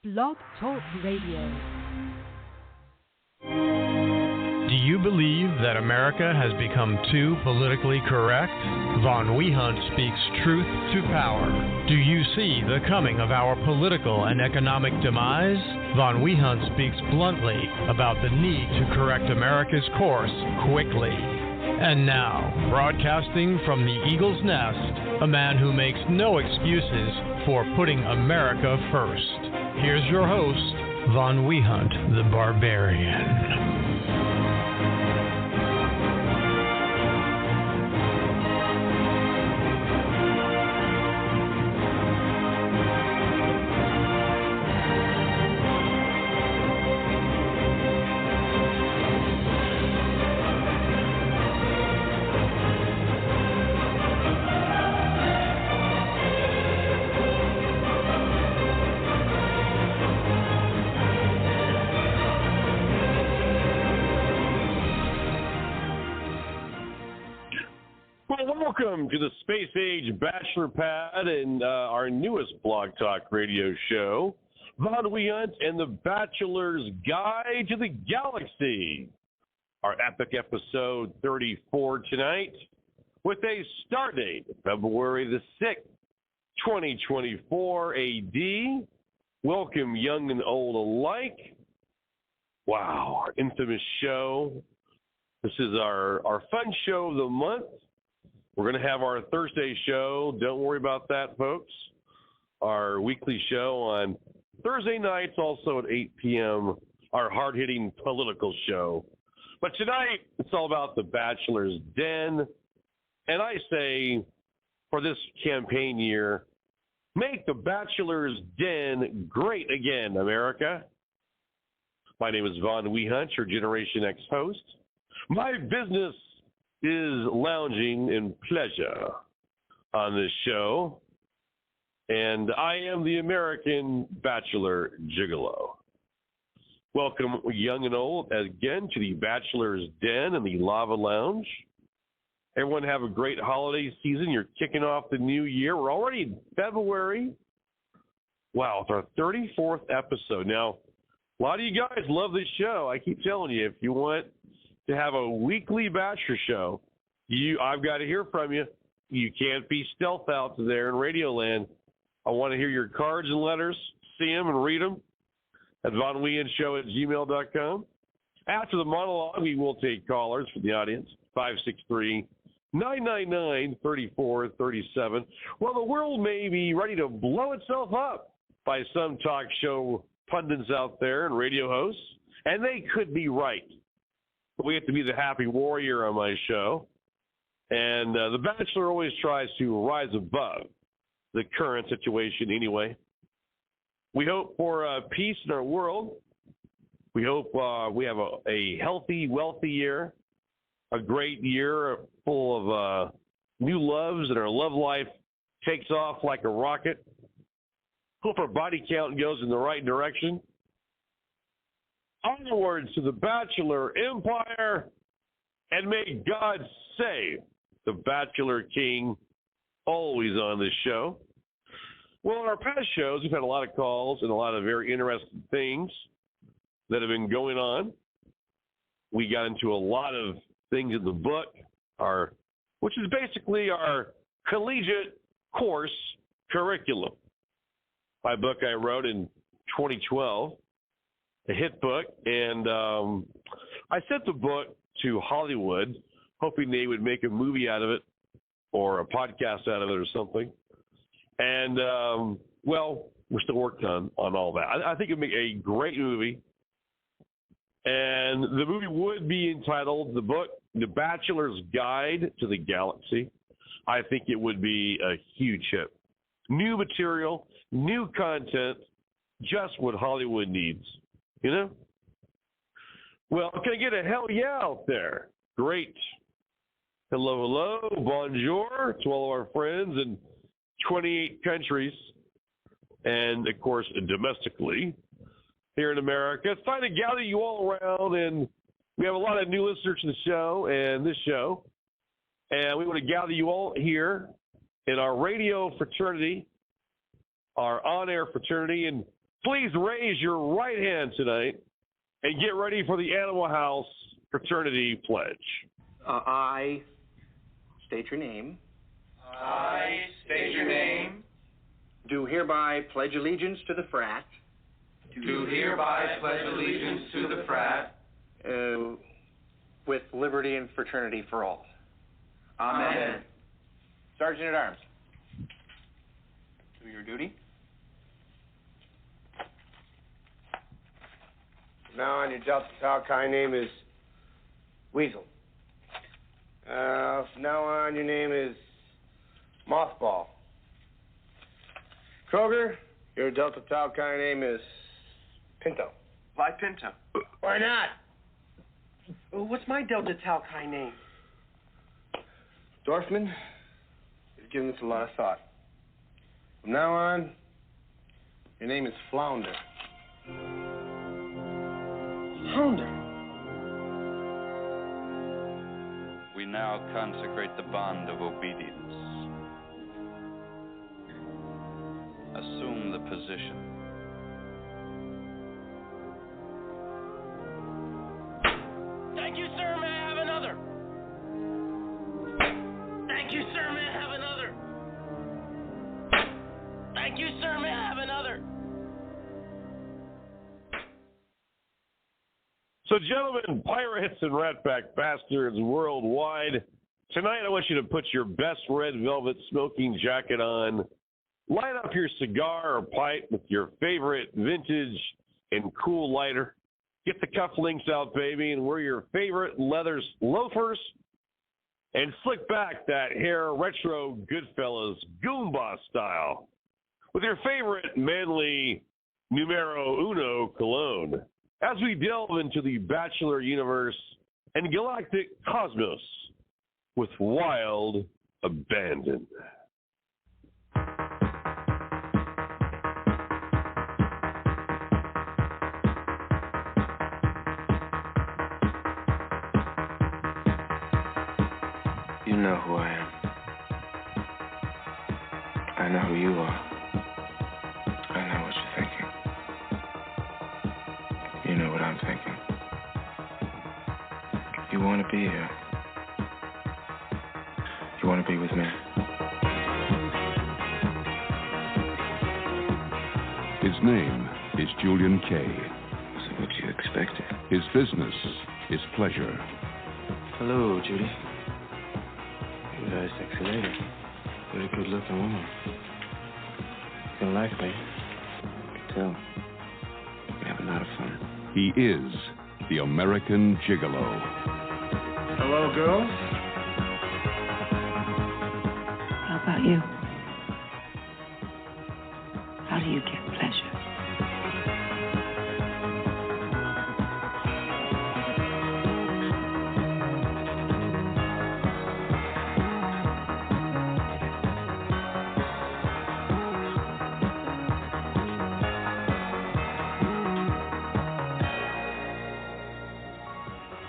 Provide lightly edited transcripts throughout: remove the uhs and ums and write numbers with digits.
Blog Talk Radio. Do you believe that America has become too politically correct? Von Wehunt speaks truth to power. Do you see the coming of our political and economic demise? Von Wehunt speaks bluntly about the need to correct America's course quickly. And now, broadcasting from the Eagle's Nest, a man who makes no excuses for putting America first. Here's your host, Von Wehunt, the Barbarian. Welcome to the Space Age Bachelor Pad and our newest Blog Talk radio show, Von Wehunt and the Bachelor's Guide to the Galaxy. Our epic episode 34 tonight with a start date, February the 6th, 2024 AD. Welcome young and old alike. Wow, our infamous show. This is our fun show of the month. We're going to have our Thursday show. Don't worry about that, folks. Our weekly show on Thursday nights, also at 8 p.m., our hard-hitting political show. But tonight, it's all about the Bachelor's Den. And I say, for this campaign year, make the Bachelor's Den great again, America. My name is Von Wehunt, your Generation X host. My business is lounging in pleasure on this show, and I am the American Bachelor Gigolo. Welcome, young and old, again to the Bachelor's Den and the Lava Lounge. Everyone have a great holiday season. You're kicking off the new year. We're already in February. Wow, it's our 34th episode. Now, a lot of you guys love this show. I keep telling you, if you want to have a weekly Bachelor show, I've got to hear from you. You can't be stealth out there in Radio Land. I want to hear your cards and letters, see them and read them at vonwehantshow@gmail.com. After the monologue, we will take callers from the audience, 563-999-3437. Well, the world may be ready to blow itself up by some talk show pundits out there and radio hosts, and they could be right. We have to be the happy warrior on my show. And the Bachelor always tries to rise above the current situation anyway. We hope for peace in our world. We hope we have a healthy, wealthy year, a great year full of new loves, and our love life takes off like a rocket. Hope our body count goes in the right direction. Onwards to the Bachelor Empire, and may God save the Bachelor King, always on this show. Well, in our past shows, we've had a lot of calls and a lot of very interesting things that have been going on. We got into a lot of things in the book, which is basically our collegiate course curriculum. My book I wrote in 2012. A hit book, and I sent the book to Hollywood, hoping they would make a movie out of it or a podcast out of it or something. And, well, we're still working on all that. I think it would make a great movie. And the movie would be entitled, the book, The Bachelor's Guide to the Galaxy. I think it would be a huge hit. New material, new content, just what Hollywood needs. You know? Well, can I get a hell yeah out there? Great. Hello, bonjour to all of our friends in 28 countries and, of course, domestically here in America. It's time to gather you all around, and we have a lot of new listeners to the show and this show, and we want to gather you all here in our radio fraternity, our on-air fraternity, and Please raise your right hand tonight and get ready for the Animal House Fraternity Pledge. I state your name. I state your name. Do hereby pledge allegiance to the frat. Do hereby pledge allegiance to the frat. With liberty and fraternity for all. Amen. Sergeant at Arms. Do your duty. Now on, your Delta Tau Chi name is Weasel. From now on, your name is Mothball. Kroger, your Delta Tau Chi name is Pinto. Why Pinto? Why not? What's my Delta Tau Chi name? Dorfman, you've given this a lot of thought. From now on, your name is Flounder. Flounder. We now consecrate the bond of obedience. Assume the position. Thank you, sir. May I have another? Thank you, sir. May I have another? Thank you, sir. May I have another? So, gentlemen, pirates and ratback bastards worldwide, tonight I want you to put your best red velvet smoking jacket on, light up your cigar or pipe with your favorite vintage and cool lighter, get the cufflinks out, baby, and wear your favorite leather loafers, and slick back that hair retro Goodfellas Goomba style with your favorite manly numero uno cologne as we delve into the Bachelor universe and galactic cosmos with wild abandon. You know who I am. I know who you are. I know what you're thinking. You know what I'm thinking. You want to be here. You want to be with me. His name is Julian Kay. Was it what you expected? His business is pleasure. Hello, Judy. You're a very sexy lady. Very good looking woman. You can like me. I can tell. We have a lot of fun. He is the American Gigolo. Hello, girls. How about you? How do you get pleasure?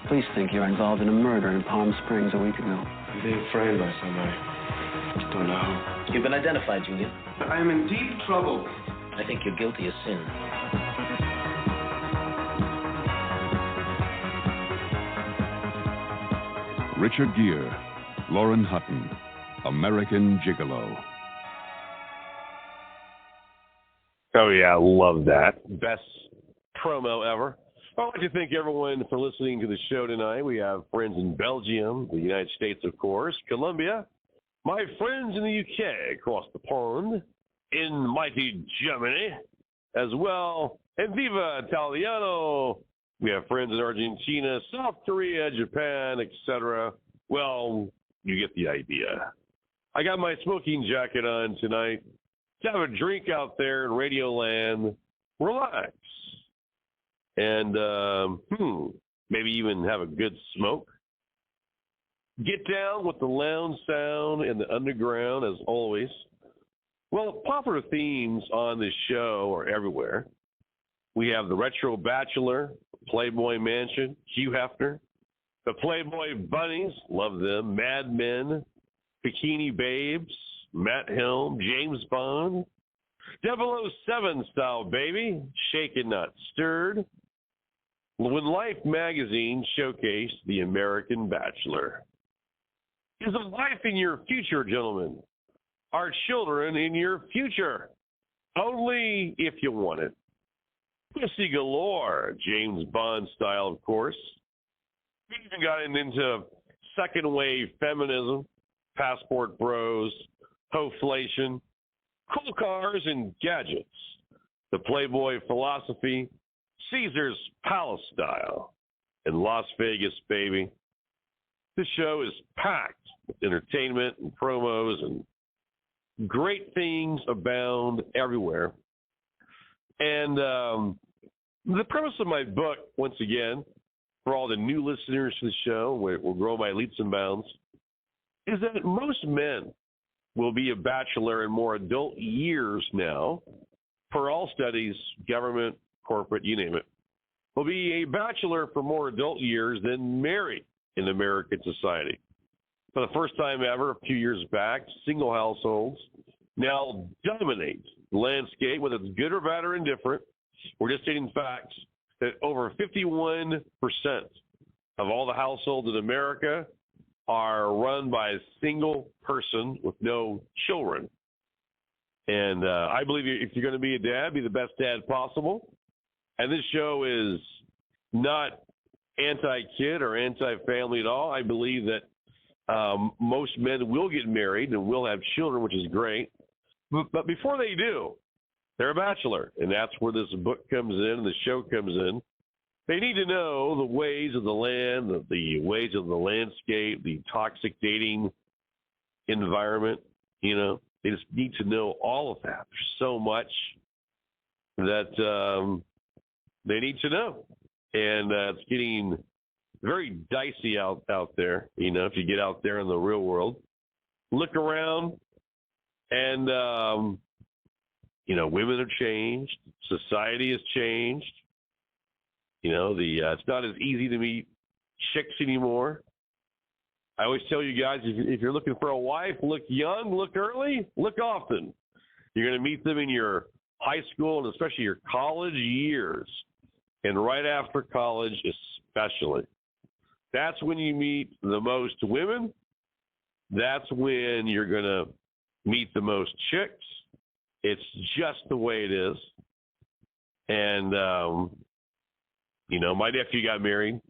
Police think you're involved in a murder in Palm Springs a week ago. I'm being framed by somebody. Just don't know who. You've been identified, Julian. I am in deep trouble. I think you're guilty of sin. Richard Gere, Lauren Hutton, American Gigolo. Oh, yeah, love that. Best promo ever. I'd like to thank everyone for listening to the show tonight. We have friends in Belgium, the United States, of course, Colombia, my friends in the UK across the pond, in mighty Germany as well, and Viva Italiano. We have friends in Argentina, South Korea, Japan, etc. Well, you get the idea. I got my smoking jacket on tonight to have a drink out there in Radio Land, relax, and maybe even have a good smoke. Get down with the lounge sound and the underground, as always. Well, popular themes on this show are everywhere. We have the Retro Bachelor, Playboy Mansion, Hugh Hefner, the Playboy Bunnies, love them, Mad Men, Bikini Babes, Matt Helm, James Bond, .007 style, baby. Shaken, not stirred. When Life magazine showcased the American Bachelor. Is a wife in your future, gentlemen? Are children in your future? Only if you want it. Pussy galore, James Bond style, of course. We even got into second wave feminism, passport bros, hoflation, cool cars and gadgets, the Playboy philosophy, Caesar's Palace style, and Las Vegas, baby. This show is packed with entertainment and promos, and great things abound everywhere. And the premise of my book, once again, for all the new listeners to the show, will grow by leaps and bounds, is that most men will be a bachelor in more adult years now, for all studies, government, corporate, you name it, will be a bachelor for more adult years than married in American society. For the first time ever, a few years back, single households now dominate the landscape, whether it's good or bad or indifferent. We're just stating facts that over 51% of all the households in America are run by a single person with no children. And I believe if you're going to be a dad, be the best dad possible. And this show is not anti-kid or anti-family at all. I believe that most men will get married and will have children, which is great. But before they do, they're a bachelor. And that's where this book comes in and the show comes in. They need to know the ways of the land, the ways of the landscape, the toxic dating environment. You know, they just need to know all of that. There's so much that they need to know. And it's getting very dicey out there, you know, if you get out there in the real world. Look around and, you know, women have changed. Society has changed. You know, it's not as easy to meet chicks anymore. I always tell you guys, if you're looking for a wife, look young, look early, look often. You're going to meet them in your high school and especially your college years. And right after college especially. That's when you meet the most women. That's when you're going to meet the most chicks. It's just the way it is. And, you know, my nephew got married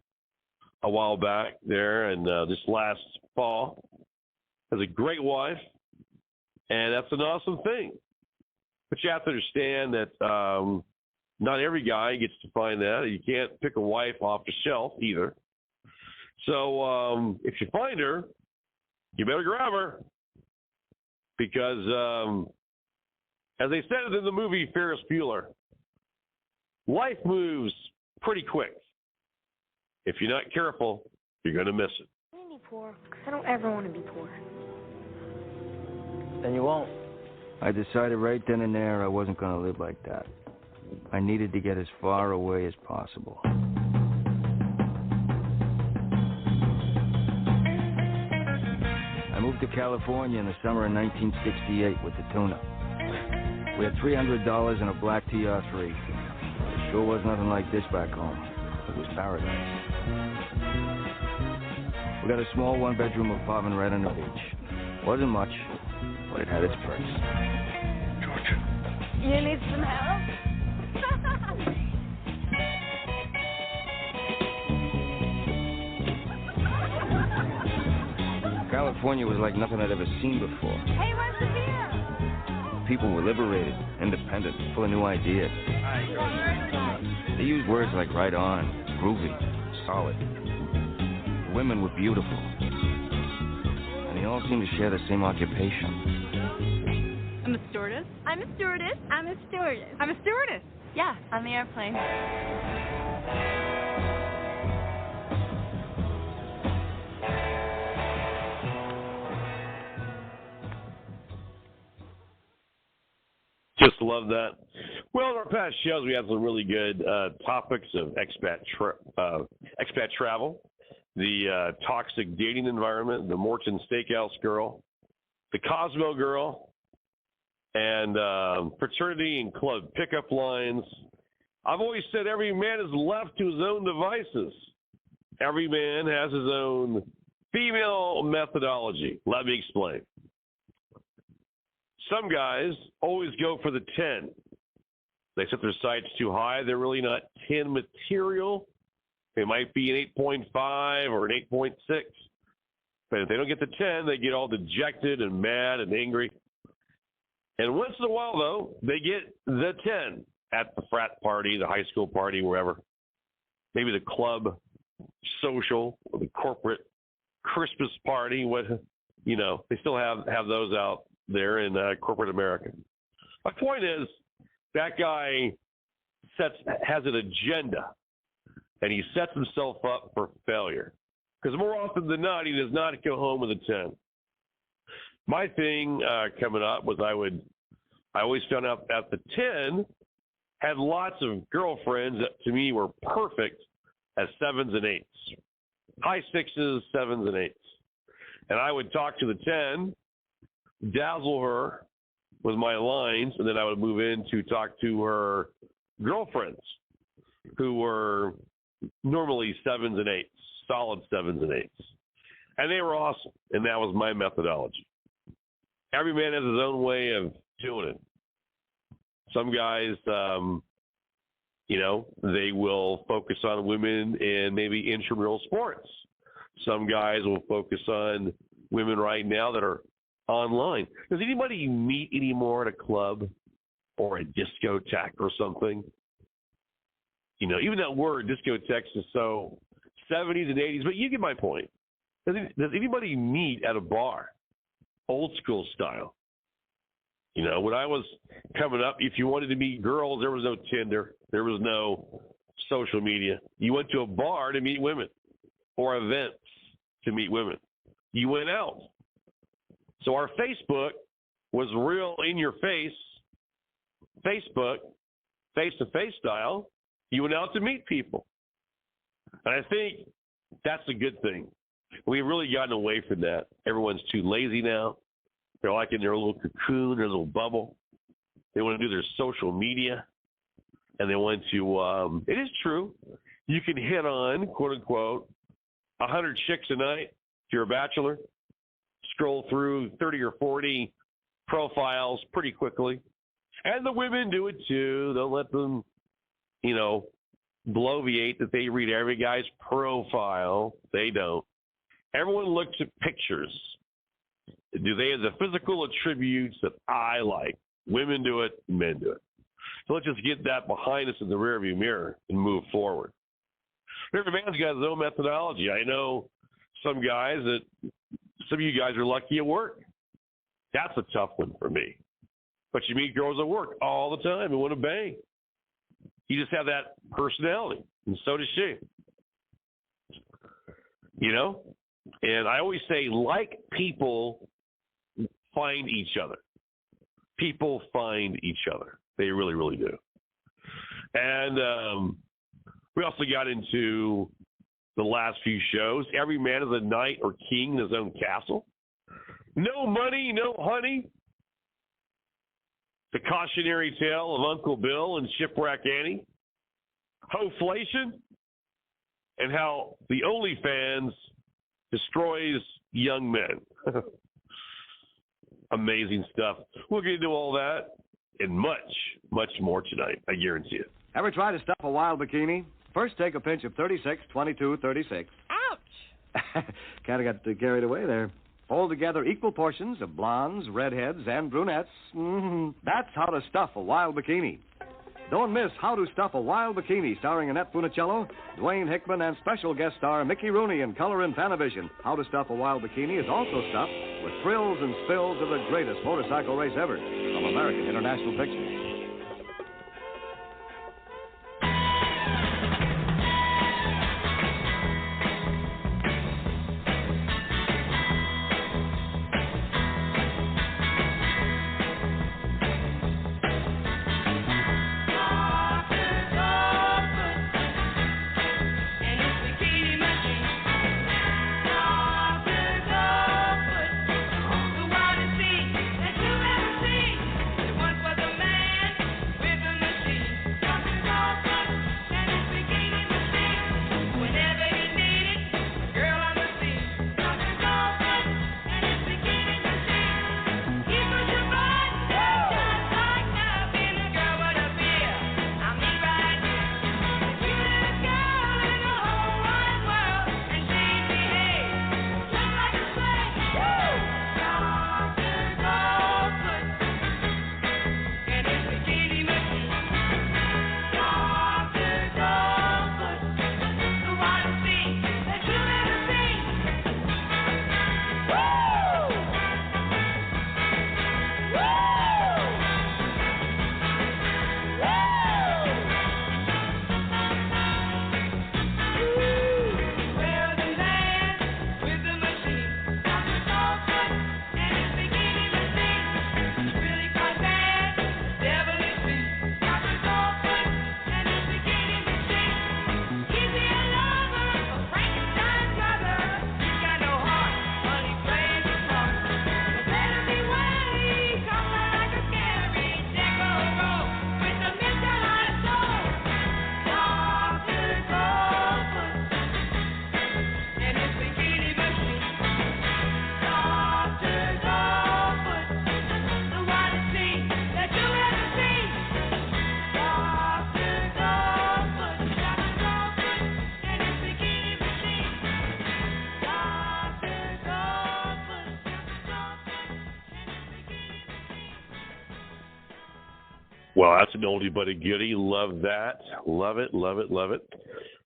a while back there, and this last fall has a great wife, and that's an awesome thing. But you have to understand that not every guy gets to find that. You can't pick a wife off the shelf either. So if you find her, you better grab her, because as they said in the movie Ferris Bueller, life moves pretty quick. If you're not careful, you're going to miss it. I want to be poor, because I don't ever want to be poor. Then you won't. I decided right then and there I wasn't going to live like that. I needed to get as far away as possible. I moved to California in the summer of 1968 with the tuna. We had $300 and a black TR3. It sure was nothing like this back home. It was paradise. We got a small one-bedroom apartment right on the beach. Wasn't much, but it had its perks. George. You need some help? California was like nothing I'd ever seen before. Hey, where's the beer? People were liberated, independent, full of new ideas. They used words like right on, groovy, solid. The women were beautiful. And they all seemed to share the same occupation. I'm a stewardess. I'm a stewardess. I'm a stewardess. I'm a stewardess. Yeah, on the airplane. Just love that. Well, in our past shows, we had some really good topics of expat travel, the toxic dating environment, the Morton Steakhouse girl, the Cosmo girl, and fraternity and club pickup lines. I've always said every man is left to his own devices. Every man has his own female methodology. Let me explain. Some guys always go for the 10. They set their sights too high. They're really not 10 material. They might be an 8.5 or an 8.6. But if they don't get the 10, they get all dejected and mad and angry. And once in a while, though, they get the 10 at the frat party, the high school party, wherever. Maybe the club social or the corporate Christmas party. They still have those out there in corporate America. My point is, that guy has an agenda, and he sets himself up for failure. Because more often than not, he does not go home with a 10. My thing coming up was I always found out that the 10 had lots of girlfriends that to me were perfect as 7s and 8s. High 6s, 7s, and 8s. And I would talk to the 10, dazzle her with my lines, and then I would move in to talk to her girlfriends, who were normally 7s and 8s, solid 7s and 8s. And they were awesome, and that was my methodology. Every man has his own way of doing it. Some guys, they will focus on women in maybe intramural sports. Some guys will focus on women right now that are online. Does anybody meet anymore at a club or a discotheque or something? Even that word discotheque is so 70s and 80s, but you get my point. Does anybody meet at a bar, old school style? When I was coming up, if you wanted to meet girls, there was no Tinder. There was no social media. You went to a bar to meet women or events to meet women. You went out. So our Facebook was real in your face. Facebook, face-to-face style. You went out to meet people. And I think that's a good thing. We've really gotten away from that. Everyone's too lazy now. They're like in their little cocoon, their little bubble. They want to do their social media. And they want to, it is true, you can hit on, quote unquote, 100 chicks a night if you're a bachelor. Scroll through 30 or 40 profiles pretty quickly. And the women do it too. Don't let them, bloviate that they read every guy's profile. They don't. Everyone looks at pictures. Do they have the physical attributes that I like? Women do it, men do it. So let's just get that behind us in the rearview mirror and move forward. Every man's got his own methodology. I know some of you guys are lucky at work. That's a tough one for me. But you meet girls at work all the time and want to bang. You just have that personality, and so does she. And I always say, like people find each other. People find each other. They really, really do. And we also got into the last few shows. Every man is a knight or king in his own castle. No money, no honey. The cautionary tale of Uncle Bill and Shipwreck Annie. Hoflation. And how the OnlyFans destroys young men. Amazing stuff. We'll get into all that and much, much more tonight. I guarantee it. Ever try to stuff a wild bikini? First, take a pinch of 36, 22, 36. Ouch! Kind of got carried away there. Fold together equal portions of blondes, redheads, and brunettes. That's how to stuff a wild bikini. Don't miss How to Stuff a Wild Bikini, starring Annette Funicello, Dwayne Hickman, and special guest star Mickey Rooney in color in Panavision. How to Stuff a Wild Bikini is also stuffed with thrills and spills of the greatest motorcycle race ever from American International Pictures. Well, that's an oldie but a goodie. Love that. Love it, love it, love it.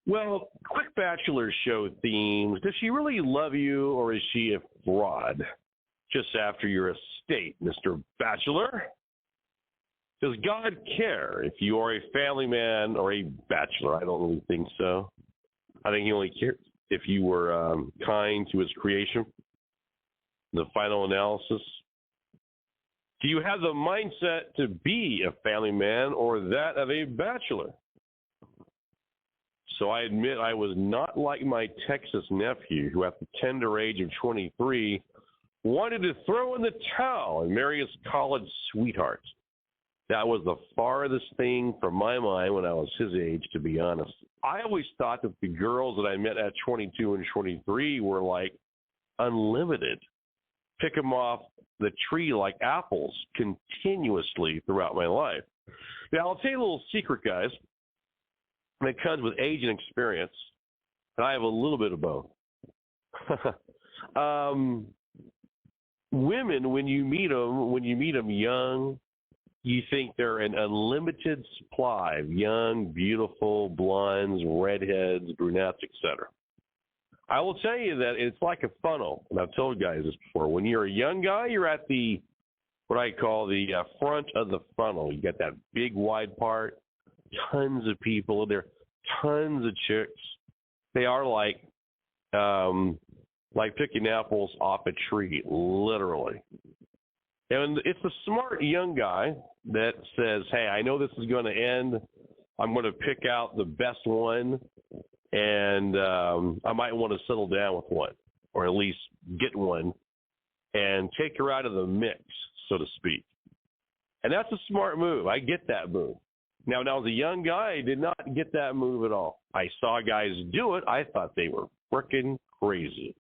Well, quick Bachelor show themes. Does she really love you, or is she a fraud? Just after your estate, Mr. Bachelor. Does God care if you are a family man or a bachelor? I don't really think so. I think he only cares if you were kind to his creation. The final analysis. Do you have the mindset to be a family man or that of a bachelor? So I admit I was not like my Texas nephew who at the tender age of 23 wanted to throw in the towel and marry his college sweetheart. That was the farthest thing from my mind when I was his age, to be honest. I always thought that the girls that I met at 22 and 23 were like unlimited. Pick them off the tree like apples continuously throughout my life. Now, I'll tell you a little secret, guys. And it comes with age and experience. And I have a little bit of both. Women, when you meet them young, you think they're an unlimited supply of young, beautiful blondes, redheads, brunettes, etc. I will tell you that it's like a funnel, and I've told guys this before. When you're a young guy, you're at the, what I call the front of the funnel. You got that big wide part, tons of people there, tons of chicks. They are like picking apples off a tree, literally. And it's the smart young guy that says, hey, I know this is going to end. I'm going to pick out the best one, and I might want to settle down with one, or at least get one, and take her out of the mix, so to speak. And that's a smart move. I get that move. Now, as a young guy, I did not get that move at all. I saw guys do it. I thought they were freaking crazy.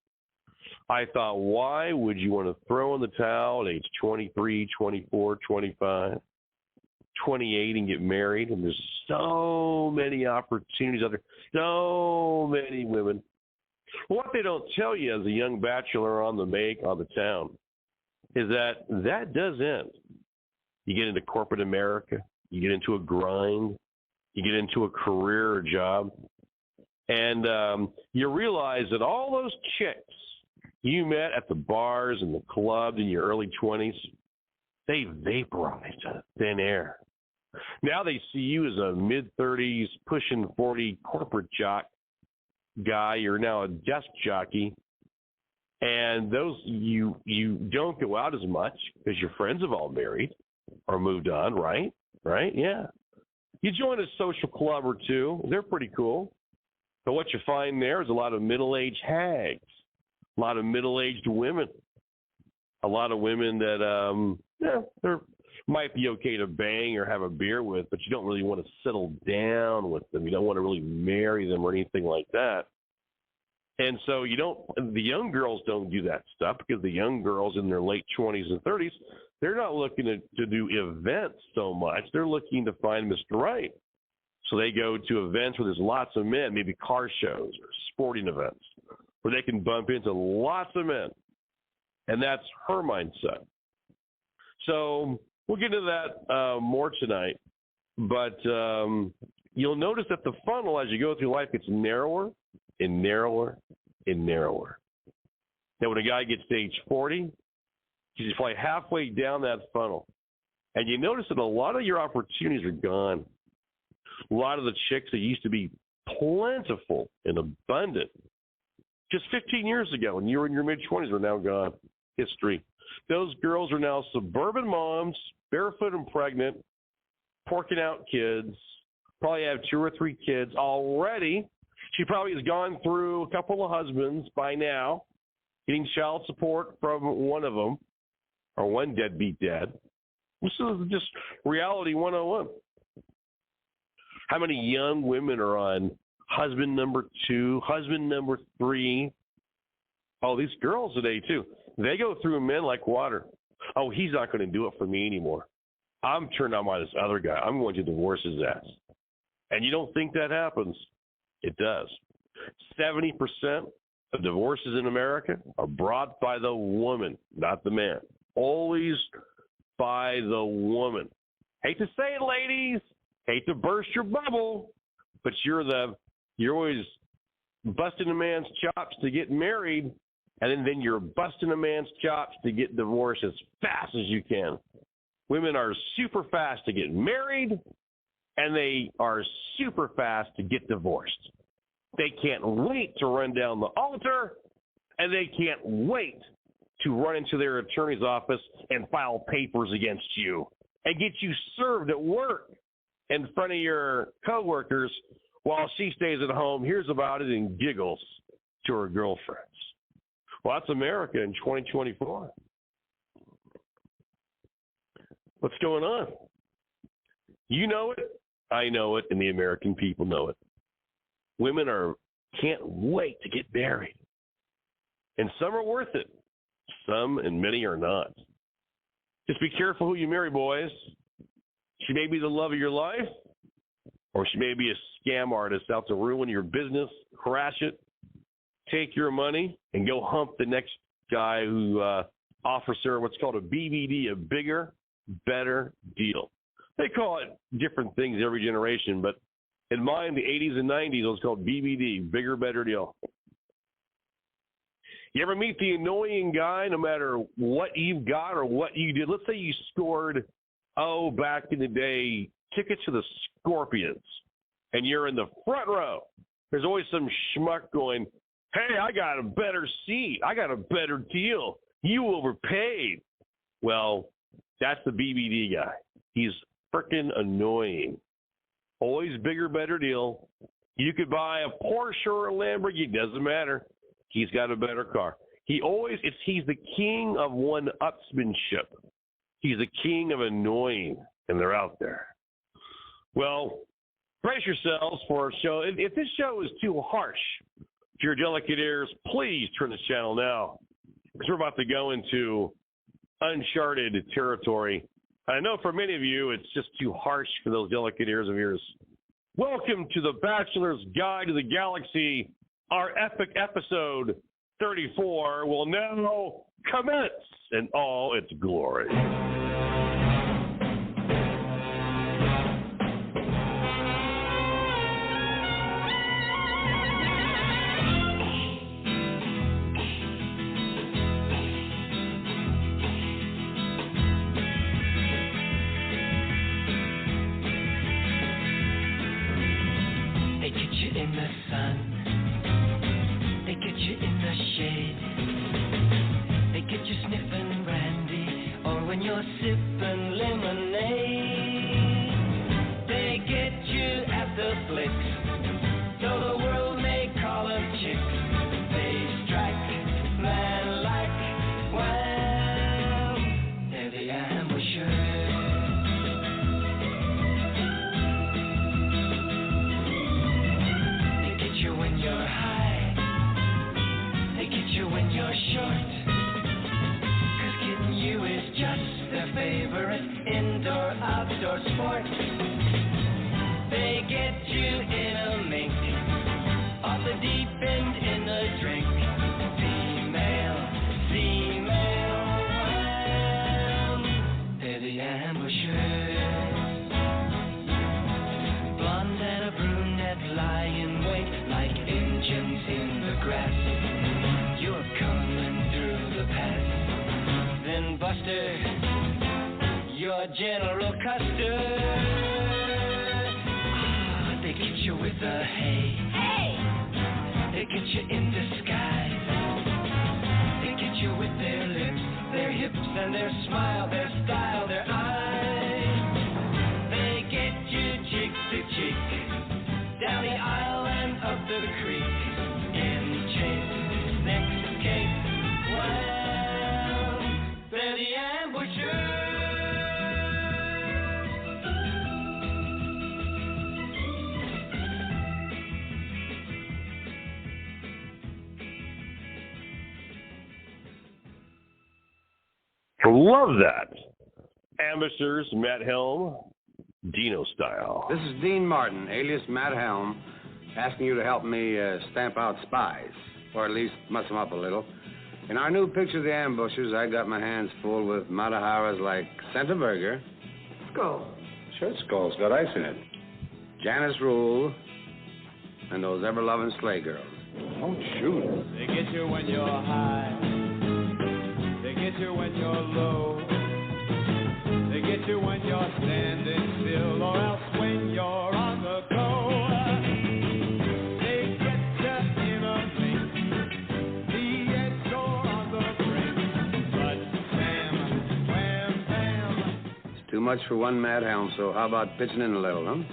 I thought, why would you want to throw in the towel at age 23, 24, 25, 28 and get married? And there's so many opportunities out there, so many women. What they don't tell you as a young bachelor on the town is that does end. You get into corporate America, you get into a grind, you get into a career or job, and you realize that all those chicks you met at the bars and the clubs in your early 20s, they vaporized to thin air. Now they see you as a mid-30s, pushing 40 corporate jock guy. You're now a desk jockey. And those you don't go out as much because your friends have all married or moved on, right? Right? Yeah. You join a social club or two. They're pretty cool. But what you find there is a lot of middle-aged hags. A lot of middle-aged women, a lot of women that they might be okay to bang or have a beer with, but you don't really want to settle down with them. You don't want to really marry them or anything like that. And so the young girls don't do that stuff because the young girls in their late 20s and 30s, they're not looking to do events so much. They're looking to find Mr. Right. So they go to events where there's lots of men, maybe car shows or sporting events, where they can bump into lots of men. And that's her mindset. So we'll get into that more tonight. But you'll notice that the funnel, as you go through life, gets narrower and narrower and narrower. Now, when a guy gets to age 40, he's probably halfway down that funnel. And you notice that a lot of your opportunities are gone. A lot of the chicks that used to be plentiful and abundant just 15 years ago, when you were in your mid-20s, are now gone. History. Those girls are now suburban moms, barefoot and pregnant, porking out kids, probably have 2 or 3 kids already. She probably has gone through a couple of husbands by now, getting child support from one of them, or one deadbeat dad. This is just reality 101. How many young women are on husband number 2, husband number 3? Oh, these girls today, too. They go through men like water. Oh, he's not going to do it for me anymore. I'm turned on by this other guy. I'm going to divorce his ass. And you don't think that happens. It does. 70% of divorces in America are brought by the woman, not the man. Always by the woman. hate to say it, ladies, hate to burst your bubble, but you're always busting a man's chops to get married, and then you're busting a man's chops to get divorced as fast as you can. Women are super fast to get married, and they are super fast to get divorced. They can't wait to run down the altar, and they can't wait to run into their attorney's office and file papers against you and get you served at work in front of your coworkers while she stays at home, hears about it, and giggles to her girlfriends. Well, that's America in 2024. What's going on? You know it, I know it, and the American people know it. Women can't wait to get married. And some are worth it. Some and many are not. Just be careful who you marry, boys. She may be the love of your life, or she may be a scam artist out to ruin your business, crash it, take your money, and go hump the next guy who offers her what's called a BBD, a bigger, better deal. They call it different things every generation, but in mine, the 80s and 90s, it was called BBD, bigger, better deal. You ever meet the annoying guy, no matter what you've got or what you did? Let's say you scored, back in the day, tickets to the Scorpions, and you're in the front row. There's always some schmuck going, hey, I got a better seat. I got a better deal. You overpaid. Well, that's the BBD guy. He's freaking annoying. Always bigger, better deal. You could buy a Porsche or a Lamborghini. Doesn't matter. He's got a better car. He's the king of one-upsmanship. He's the king of annoying, and they're out there. Well, brace yourselves for a show. If this show is too harsh to your delicate ears, please turn this channel now, because we're about to go into uncharted territory. I know for many of you, it's just too harsh for those delicate ears of yours. Welcome to the Bachelor's Guide to the Galaxy. Our epic episode 34 will now commence in all its glory. They get you in the sun. They get you in the shade. They get you sniffing brandy, or when you're sipping lemonade. They get you at the flicks, though the world may call them chicks. They strike man like wow. They're the ambushers. They get you when you're high. They get you when you're short, 'cause getting you is just their favorite indoor-outdoor sport. They get you in a mink, off the deep end in a drink. Female, wow. They're the ambushers. Blonde and a brunette lie in wait like engines in the grass. You're coming through the pass. Then Buster, your General Custer. They get you with a hey. They get you in disguise. They get you with their lips, their hips, and their smile, their style, their eyes. They get you cheek to cheek, down the aisle and up the creek. In chase, next case, well, they're the ambushers. Love that. Ambushers, Matt Helm, Dino style. This is Dean Martin, alias Matt Helm, asking you to help me stamp out spies, or at least muss them up a little. In our new picture of the ambushers, I got my hands full with Mataharas like Santa Burger, Skull, shirt skull's got ice in it. Janice Rule and those ever-loving sleigh girls. Don't shoot. They get you when you're high. They get you when you're low. They get you when you're standing still, or else when you're on the go. They get you in a blink, the edge or on the brink. But bam, wham, bam. It's too much for one mad hound, so how about pitching in a little, huh?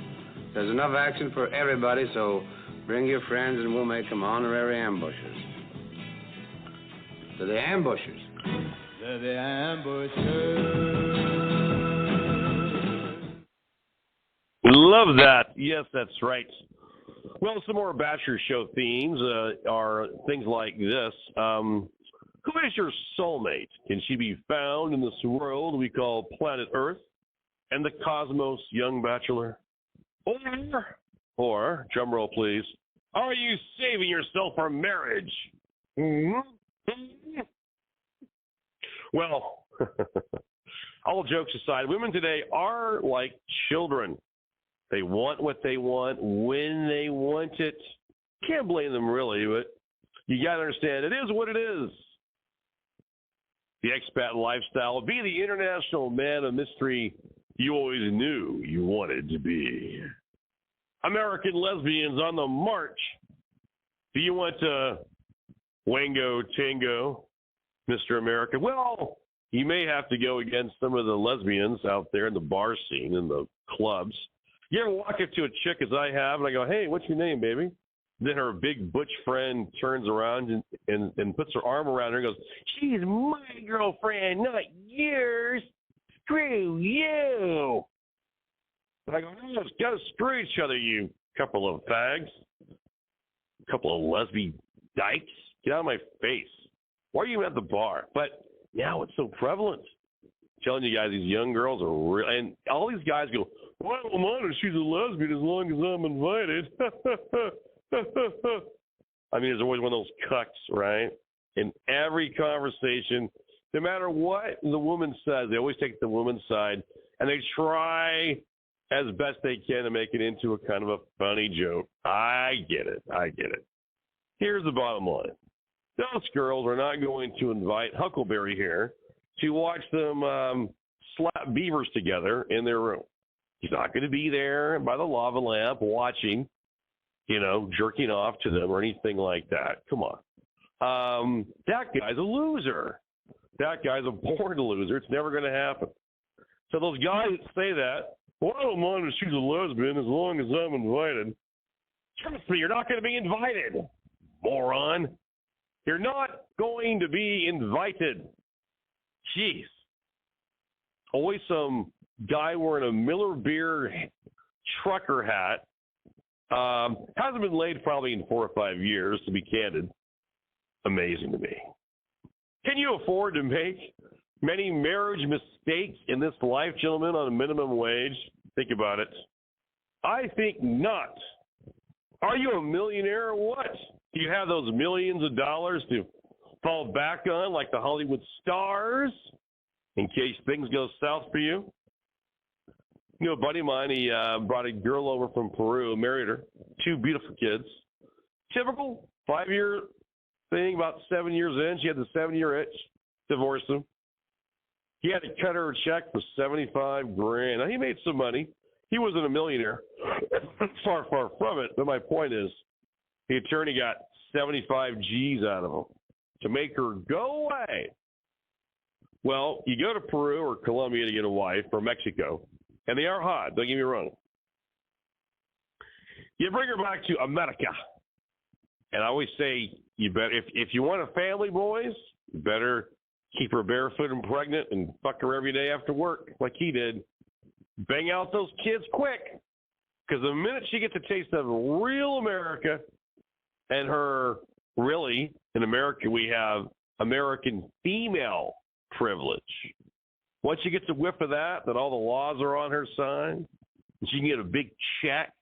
There's enough action for everybody, so bring your friends and we'll make them honorary ambushers. To the ambushers. To the ambushers. Love that. Yes, that's right. Well, some more Bachelor Show themes are things like this. Who is your soulmate? Can she be found in this world we call planet Earth and the cosmos, young bachelor? Or, drum roll please, are you saving yourself for marriage? Well, all jokes aside, women today are like children. They want what they want when they want it. Can't blame them really, but you got to understand it is what it is. The expat lifestyle, be the international man of mystery you always knew you wanted to be. American lesbians on the march. Do you want to wango tango, Mr. America? Well, you may have to go against some of the lesbians out there in the bar scene and the clubs. You ever walk up to a chick, as I have, and I go, hey, what's your name, baby? Then her big butch friend turns around and puts her arm around her and goes, she's my girlfriend, not yours. Screw you. And I go, no, it's got to screw each other, you couple of fags. Couple of lesbian dykes. Get out of my face. Why are you at the bar? But now it's so prevalent. I'm telling you guys, these young girls are real. And all these guys go, well, I'm honored she's a lesbian as long as I'm invited. I mean, there's always one of those cucks, right? In every conversation, no matter what the woman says, they always take the woman's side, and they try as best they can to make it into a kind of a funny joke. I get it. Here's the bottom line. Those girls are not going to invite Huckleberry here to watch them slap beavers together in their room. He's not going to be there by the lava lamp watching, jerking off to them or anything like that. Come on. That guy's a loser. That guy's a born loser. It's never going to happen. So those guys that say that, well, I don't mind if she's a lesbian as long as I'm invited. Trust me, you're not going to be invited, moron. You're not going to be invited. Jeez. Always some guy wearing a Miller Beer trucker hat. Hasn't been laid probably in 4 or 5 years, to be candid. Amazing to me. Can you afford to make many marriage mistakes in this life, gentlemen, on a minimum wage? Think about it. I think not. Are you a millionaire or what? Do you have those millions of dollars to fall back on like the Hollywood stars in case things go south for you? A buddy of mine, he brought a girl over from Peru, married her, 2 beautiful kids. Typical 5-year thing, about 7 years in. She had the 7-year itch, divorced him. He had to cut her a check for $75,000. Now, he made some money. He wasn't a millionaire. Far, far from it. But my point is, the attorney got 75 G's out of him to make her go away. Well, you go to Peru or Colombia to get a wife, or Mexico, and they are hot, don't get me wrong. You bring her back to America. And I always say, you better, if you want a family, boys, you better keep her barefoot and pregnant and fuck her every day after work like he did. Bang out those kids quick. Because the minute she gets a taste of real America, and her, really, in America, we have American female privilege. Once she gets a whiff of that all the laws are on her side, and she can get a big check,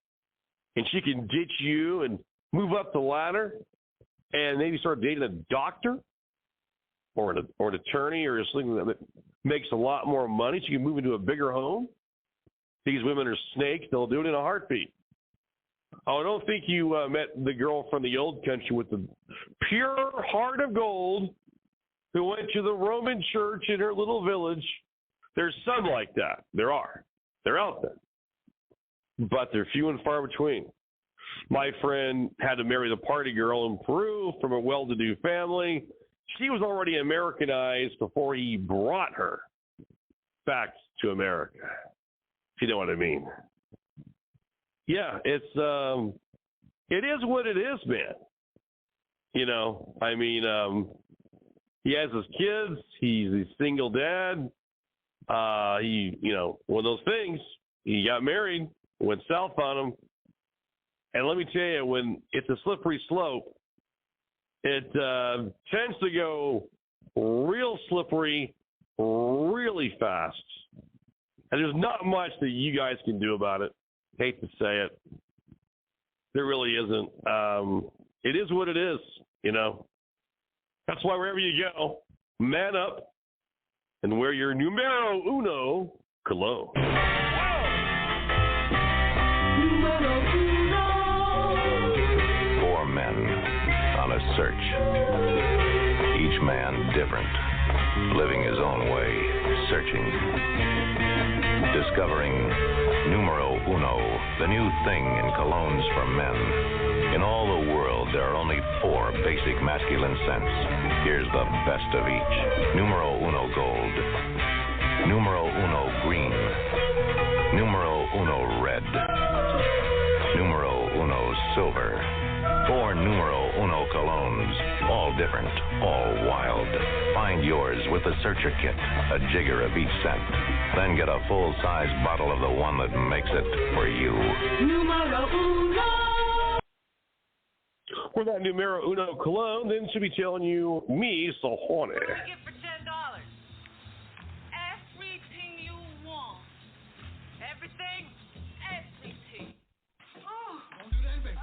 and she can ditch you and move up the ladder, and maybe start dating a doctor or an attorney or something that makes a lot more money. She can move into a bigger home. These women are snakes. They'll do it in a heartbeat. Oh, I don't think you met the girl from the old country with the pure heart of gold who went to the Roman church in her little village. There's some like that. There are. They're out there. But they're few and far between. My friend had to marry the party girl in Peru from a well-to-do family. She was already Americanized before he brought her back to America. If you know what I mean. Yeah, it is what it is, man. You know, I mean, he has his kids. He's a single dad. One of those things. He got married, went south on him. And let me tell you, when it's a slippery slope, it tends to go real slippery, really fast. And there's not much that you guys can do about it. Hate to say it. There really isn't. It is what it is, you know. That's why wherever you go, man up and wear your numero uno cologne. Four men on a search. Each man different, living his own way, searching, discovering numero uno, the new thing in colognes for men. In all the world, there are only 4 basic masculine scents. Here's the best of each. Numero uno gold, numero uno green, numero uno red, numero uno silver. 4 numero uno colognes, all different, all wild. Find yours with the Searcher Kit, a jigger of each scent. Then get a full-size bottle of the one that makes it for you. Numero uno! For that numero uno cologne, then should be telling you, me, so horny. What do you get for $10? Everything you want. Everything? Everything. Oh. Don't do that, baby.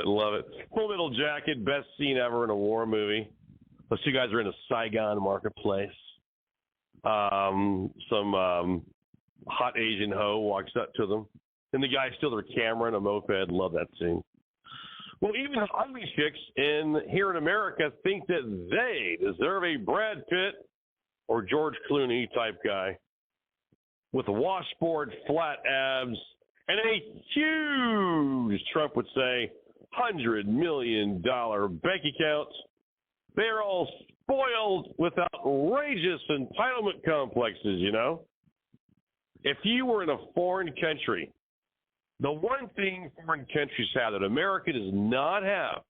Love it. Full Metal Jacket, best scene ever in a war movie. Those two guys are in a Saigon marketplace. Some hot Asian hoe walks up to them, and the guy steals their camera and a moped. Love that scene. Well, even ugly chicks here in America think that they deserve a Brad Pitt or George Clooney type guy with washboard flat abs and a huge, Trump would say, $100 million bank account. They're all spoiled with outrageous entitlement complexes, you know. If you were in a foreign country, the one thing foreign countries have that America does not have,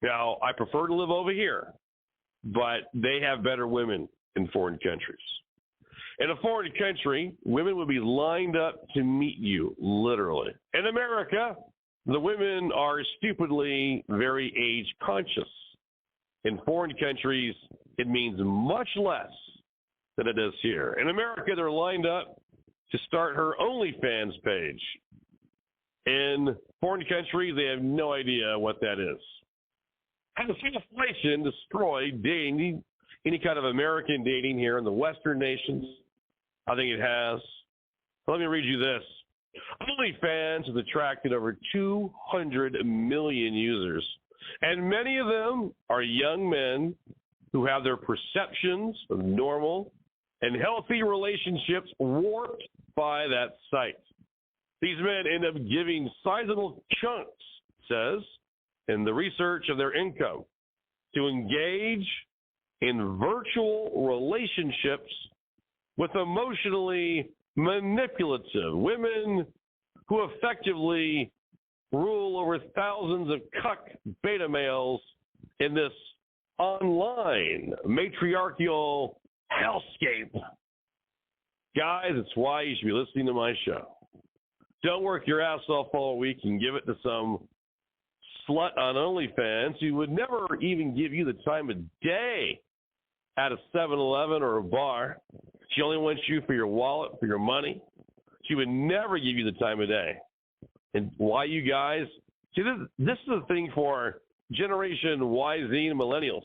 now, I prefer to live over here, but they have better women in foreign countries. In a foreign country, women would be lined up to meet you, literally. In America, the women are stupidly very age conscious. In foreign countries, it means much less than it does here. In America, they're lined up to start her OnlyFans page. In foreign countries, they have no idea what that is. Has inflation destroyed dating, any kind of American dating here in the Western nations? I think it has. Let me read you this. OnlyFans has attracted over 200 million users, and many of them are young men who have their perceptions of normal and healthy relationships warped by that site. These men end up giving sizable chunks, says, in the research of their income to engage in virtual relationships with emotionally manipulative women who effectively rule over thousands of cuck beta males in this online matriarchal hellscape. Guys, it's why you should be listening to my show. Don't work your ass off all week and give it to some slut on OnlyFans who would never even give you the time of day at a 7-Eleven or a bar. She only wants you for your wallet, for your money. She would never give you the time of day. And why you guys? See, this is a thing for Generation Y, Z, and Millennials.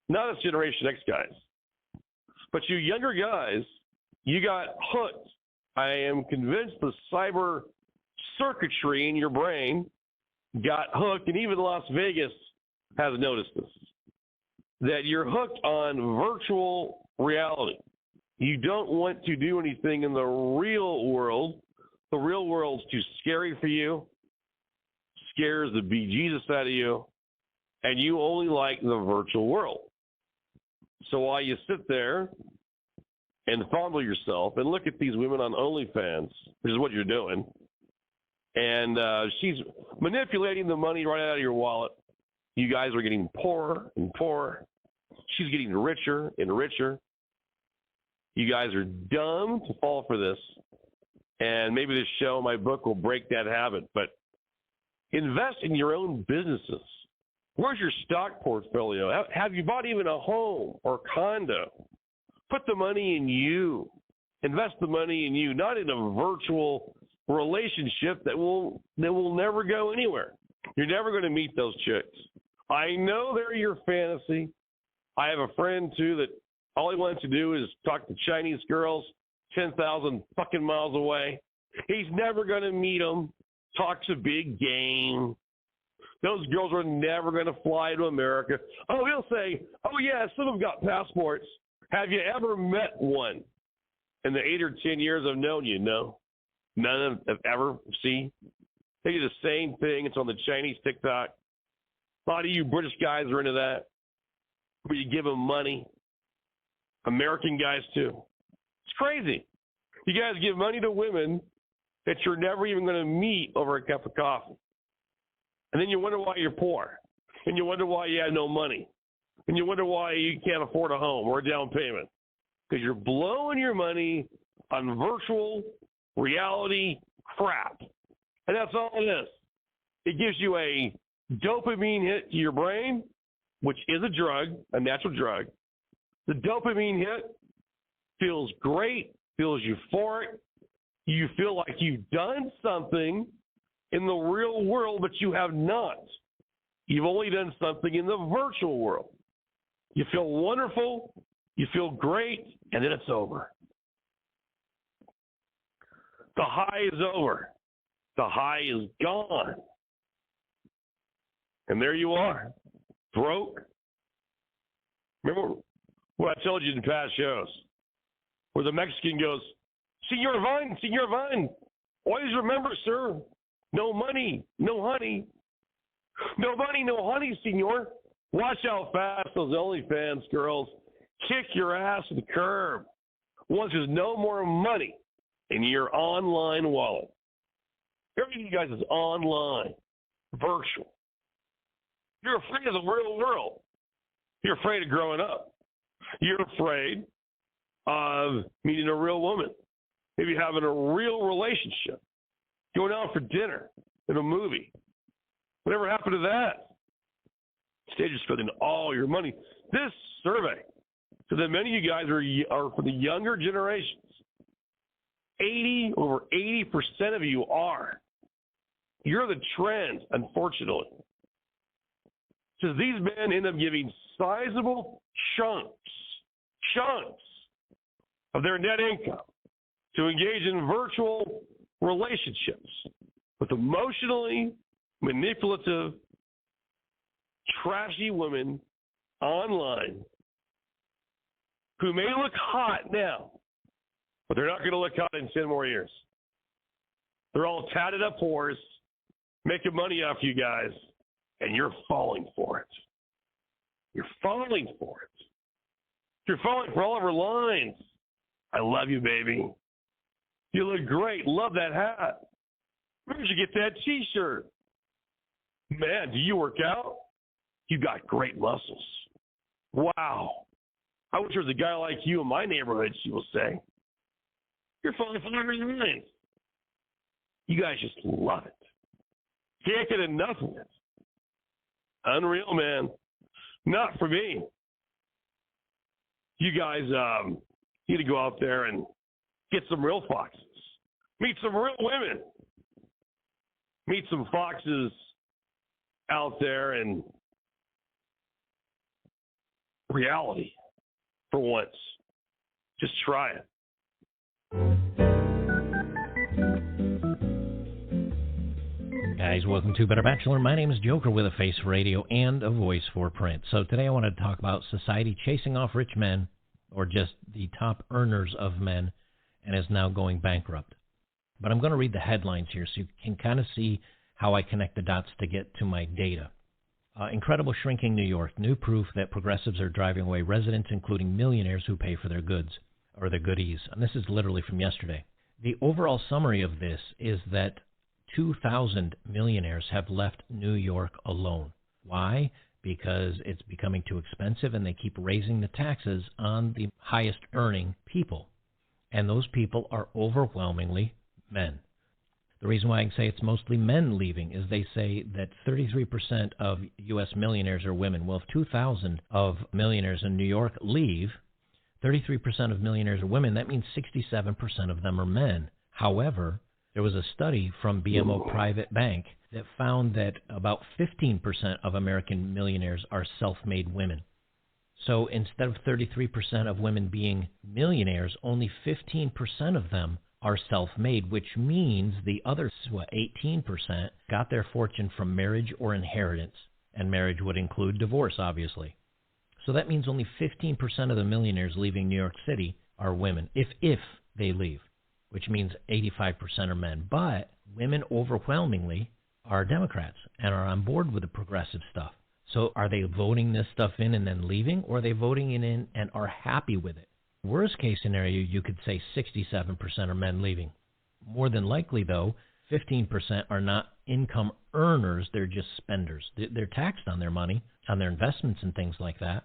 Not us Generation X guys. But you younger guys, you got hooked. I am convinced the cyber circuitry in your brain got hooked, and even Las Vegas has noticed this, that you're hooked on virtual reality. You don't want to do anything in the real world. The real world's too scary for you, scares the bejesus out of you, and you only like the virtual world. So while you sit there and fondle yourself and look at these women on OnlyFans, which is what you're doing, and she's manipulating the money right out of your wallet. You guys are getting poorer and poorer. She's getting richer and richer. You guys are dumb to fall for this. And maybe this show, my book, will break that habit. But invest in your own businesses. Where's your stock portfolio? Have you bought even a home or condo? Put the money in you. Invest the money in you, not in a virtual relationship that will never go anywhere. You're never going to meet those chicks. I know they're your fantasy. I have a friend, too, that all he wants to do is talk to Chinese girls 10,000 fucking miles away. He's never going to meet them. Talks a big game. Those girls are never going to fly to America. Oh, he'll say, oh, yeah, some of them got passports. Have you ever met one? In the 8 or 10 years I've known you, no. None of them have ever seen. They do the same thing. It's on the Chinese TikTok. A lot of you British guys are into that, where you give them money. American guys, too. It's crazy. You guys give money to women that you're never even going to meet over a cup of coffee. And then you wonder why you're poor. And you wonder why you have no money. And you wonder why you can't afford a home or a down payment. Because you're blowing your money on virtual reality crap. And that's all it is. It gives you a dopamine hit to your brain, which is a drug, a natural drug. The dopamine hit feels great, feels euphoric. You feel like you've done something in the real world, but you have not. You've only done something in the virtual world. You feel wonderful, you feel great, and then it's over. The high is over. The high is gone. And there you are, broke. Remember what I told you in past shows, where the Mexican goes, Senor Vine, always remember, sir, no money, no honey. No money, no honey, senor. Watch how fast those OnlyFans girls kick your ass to the curb once there's no more money in your online wallet. Everything you guys is online, virtual. You're afraid of the real world. You're afraid of growing up. You're afraid of meeting a real woman, maybe having a real relationship, going out for dinner, in a movie. Whatever happened to that? Instead, you're spending all your money. This survey, so that many of you guys are for the younger generations. Over 80% of you are. You're the trend, unfortunately. So these men end up giving sizable chunks of their net income to engage in virtual relationships with emotionally manipulative, trashy women online who may look hot now, but they're not going to look hot in 10 more years. They're all tatted up whores, making money off you guys, and you're falling for it. You're falling for it. You're falling for all of her lines. I love you, baby. You look great. Love that hat. Where'd you get that T-shirt? Man, do you work out? You got great muscles. Wow. I wish there was a guy like you in my neighborhood, she will say. You're falling for all her lines. You guys just love it. Can't get enough of it. Unreal, man. Not for me. You guys need to go out there and get some real foxes. Meet some real women. Meet some foxes out there in reality for once. Just try it. Guys, welcome to Better Bachelor. My name is Joker with a face for radio and a voice for print. So today I want to talk about society chasing off rich men, or just the top earners of men, and is now going bankrupt. But I'm going to read the headlines here so you can kind of see how I connect the dots to get to my data. Incredible shrinking New York. New proof that progressives are driving away residents, including millionaires who pay for their goods, or their goodies. And this is literally from yesterday. The overall summary of this is that 2,000 millionaires have left New York alone. Why? Because it's becoming too expensive and they keep raising the taxes on the highest earning people. And those people are overwhelmingly men. The reason why I can say it's mostly men leaving is they say that 33% of U.S. millionaires are women. Well, if 2,000 of millionaires in New York leave, 33% of millionaires are women. That means 67% of them are men. However, there was a study from BMO Private Bank that found that about 15% of American millionaires are self-made women. So instead of 33% of women being millionaires, only 15% of them are self-made, which means the other 18% got their fortune from marriage or inheritance. And marriage would include divorce, obviously. So that means only 15% of the millionaires leaving New York City are women, if they leave, which means 85% are men. But women overwhelmingly are Democrats and are on board with the progressive stuff. So are they voting this stuff in and then leaving, or are they voting it in and are happy with it? Worst case scenario, you could say 67% are men leaving. More than likely, though, 15% are not income earners. They're just spenders. They're taxed on their money, on their investments and things like that.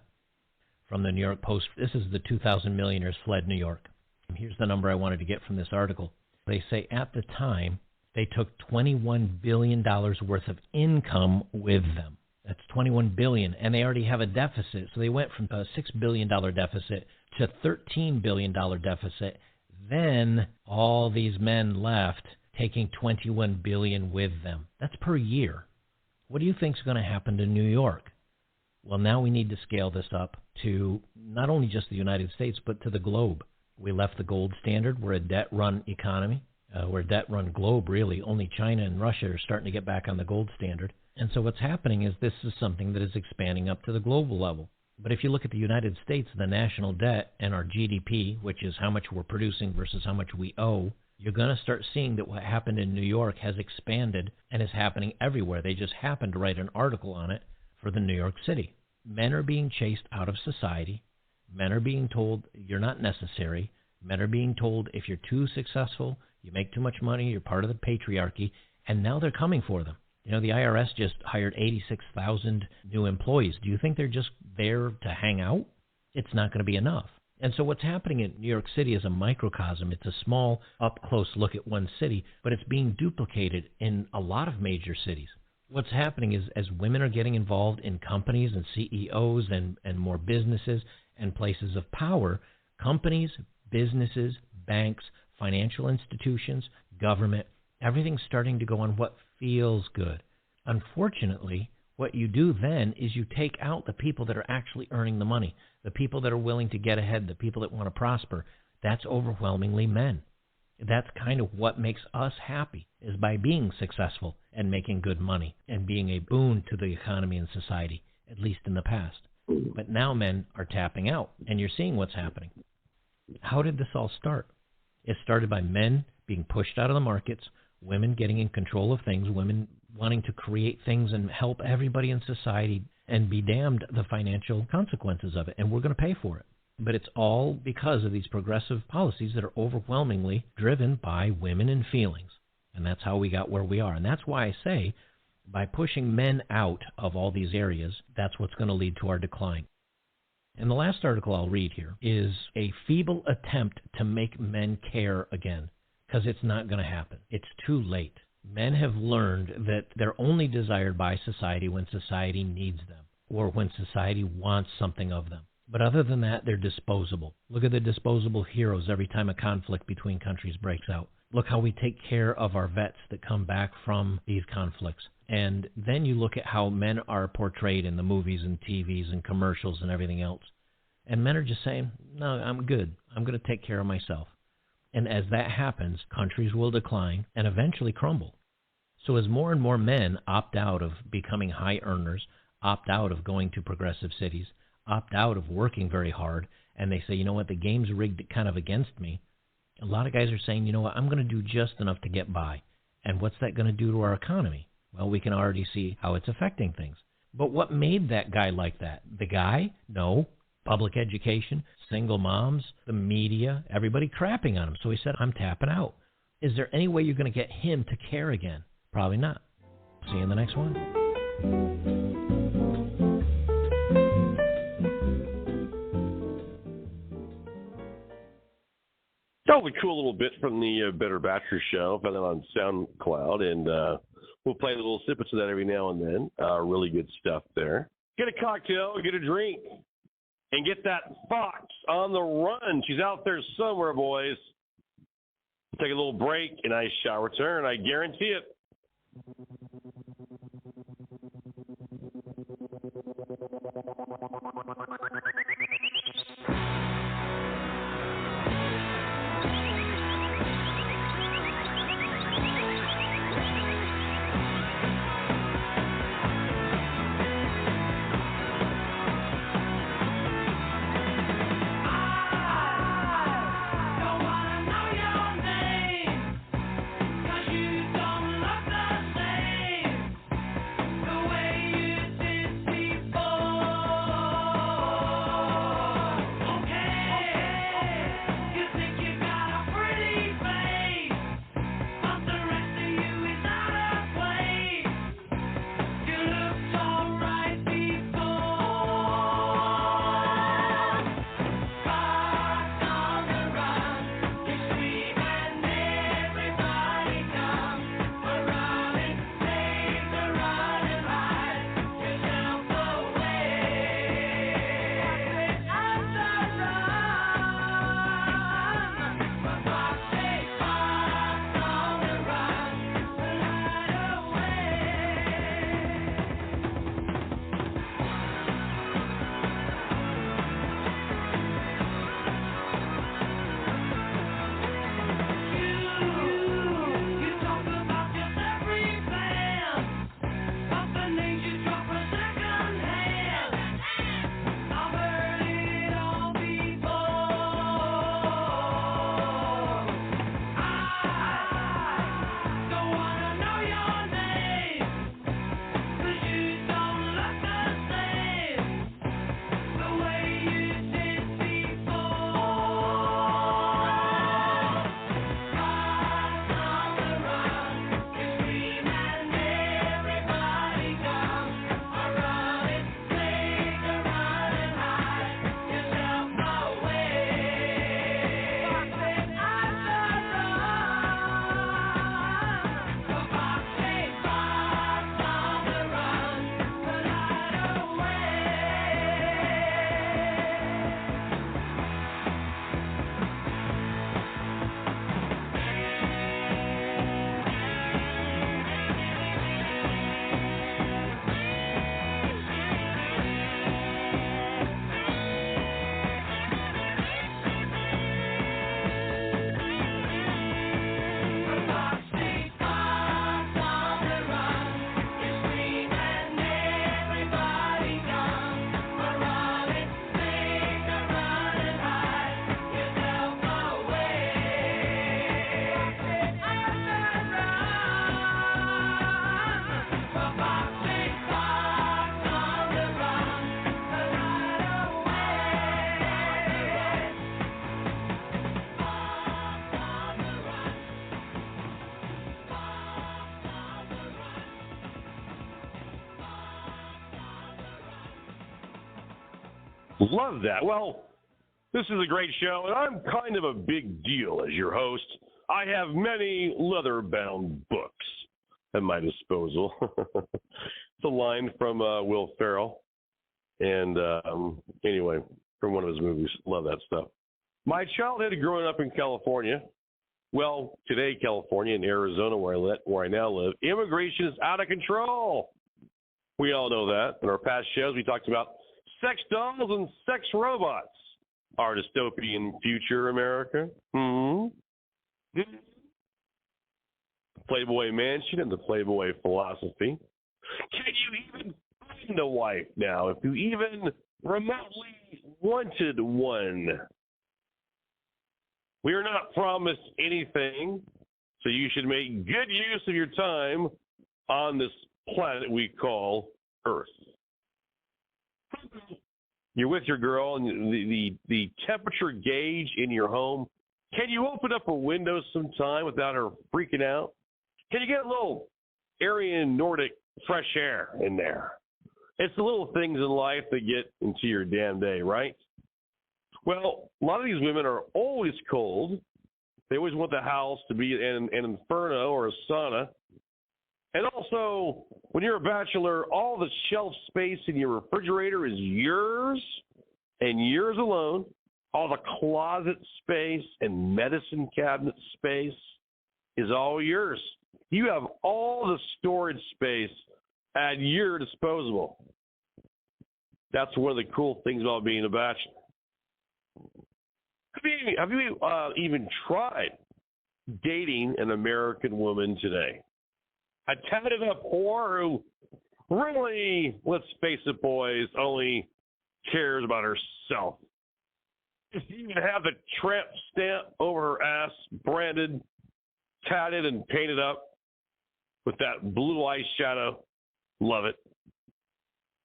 From the New York Post, this is the 2,000 millionaires fled New York. Here's the number I wanted to get from this article. They say at the time, they took $21 billion worth of income with them. That's $21 billion, and they already have a deficit. So they went from a $6 billion deficit to $13 billion deficit. Then all these men left, taking $21 billion with them. That's per year. What do you think is going to happen to New York? Well, now we need to scale this up to not only just the United States, but to the globe. We left the gold standard. We're a debt-run economy. We're a debt-run globe, really. Only China and Russia are starting to get back on the gold standard. And so what's happening is this is something that is expanding up to the global level. But if you look at the United States, the national debt and our GDP, which is how much we're producing versus how much we owe, you're going to start seeing that what happened in New York has expanded and is happening everywhere. They just happened to write an article on it for the New York City. Men are being chased out of society. Men are being told you're not necessary. Men are being told if you're too successful, you make too much money, you're part of the patriarchy, and now they're coming for them. You know, the IRS just hired 86,000 new employees. Do you think they're just there to hang out? It's not going to be enough. And so what's happening in New York City is a microcosm. It's a small, up-close look at one city, but it's being duplicated in a lot of major cities. What's happening is as women are getting involved in companies and CEOs and more businesses and places of power, companies, businesses, banks, financial institutions, government, everything's starting to go on what feels good. Unfortunately, What you do then is you take out the people that are actually earning the money, the people that are willing to get ahead, the people that want to prosper. That's overwhelmingly men. That's kind of what makes us happy, is by being successful and making good money and being a boon to the economy and society, at least in the past. But now men are tapping out, and you're seeing what's happening. How did this all start? It started by men being pushed out of the markets, women getting in control of things, women wanting to create things and help everybody in society, and be damned the financial consequences of it, and we're going to pay for it. But it's all because of these progressive policies that are overwhelmingly driven by women and feelings. And that's how we got where we are. And that's why I say, by pushing men out of all these areas, that's what's going to lead to our decline. And the last article I'll read here is a feeble attempt to make men care again, because it's not going to happen. It's too late. Men have learned that they're only desired by society when society needs them, or when society wants something of them. But other than that, they're disposable. Look at the disposable heroes every time a conflict between countries breaks out. Look how we take care of our vets that come back from these conflicts. And then you look at how men are portrayed in the movies and TVs and commercials and everything else. And men are just saying, no, I'm good. I'm going to take care of myself. And as that happens, countries will decline and eventually crumble. So as more and more men opt out of becoming high earners, opt out of going to progressive cities, opt out of working very hard, and they say, you know what, the game's rigged kind of against me, a lot of guys are saying, you know what, I'm going to do just enough to get by. And what's that going to do to our economy? Well, we can already see how it's affecting things. But what made that guy like that? The guy? No. Public education, single moms, the media, everybody crapping on him. So he said, I'm tapping out. Is there any way you're going to get him to care again? Probably not. See you in the next one. That was a cool little bit from the Better Bachelor show. Found it on SoundCloud, and we'll play little snippets of that every now and then. Really good stuff there. Get a cocktail, get a drink, and get that fox on the run. She's out there somewhere, boys. We'll take a little break, and I shall return. I guarantee it. Before Love that. Well, this is a great show, and I'm kind of a big deal as your host. I have many leather-bound books at my disposal. It's a line from Will Ferrell. And anyway, from one of his movies. Love that stuff. My childhood growing up in California, well, today California and Arizona, where I now live, immigration is out of control. We all know that. In our past shows, we talked about sex dolls and sex robots. Our dystopian future, America. Playboy Mansion and the Playboy philosophy. Can you even find a wife now if you even remotely wanted one? We are not promised anything, so you should make good use of your time on this planet we call Earth. You're with your girl and the temperature gauge in your home. Can you open up a window sometime without her freaking out? Can you get a little Aryan Nordic fresh air in there? It's the little things in life that get into your damn day, right? Well, a lot of these women are always cold. They always want the house to be an inferno or a sauna. And also, when you're a bachelor, all the shelf space in your refrigerator is yours and yours alone. All the closet space and medicine cabinet space is all yours. You have all the storage space at your disposal. That's one of the cool things about being a bachelor. Have you even tried dating an American woman today? A tatted up whore who really, let's face it, boys, only cares about herself. Just even have the tramp stamp over her ass, branded, tatted, and painted up with that blue eyeshadow. Love it.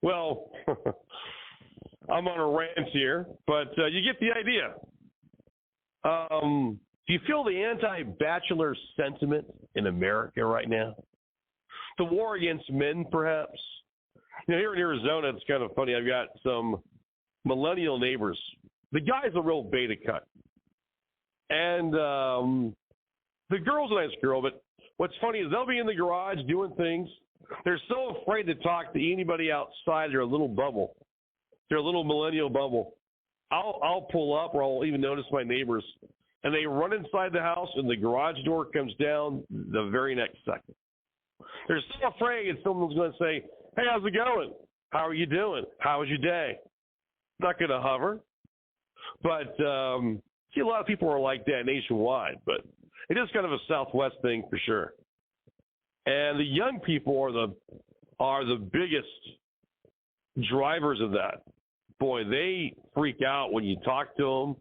Well, I'm on a rant here, but you get the idea. Do you feel the anti-bachelor sentiment in America right now? The war against men, perhaps? You know, here in Arizona, it's kind of funny. I've got some millennial neighbors. The guy's a real beta cut. And the girl's a nice girl, but what's funny is they'll be in the garage doing things. They're so afraid to talk to anybody outside their little bubble, their little millennial bubble. I'll pull up, or I'll even notice my neighbors, and they run inside the house, and the garage door comes down the very next second. They're so afraid someone's going to say, "Hey, how's it going? How are you doing? How was your day?" Not going to hover. But see, a lot of people are like that nationwide, but it is kind of a Southwest thing for sure. And the young people are the biggest drivers of that. Boy, they freak out when you talk to them,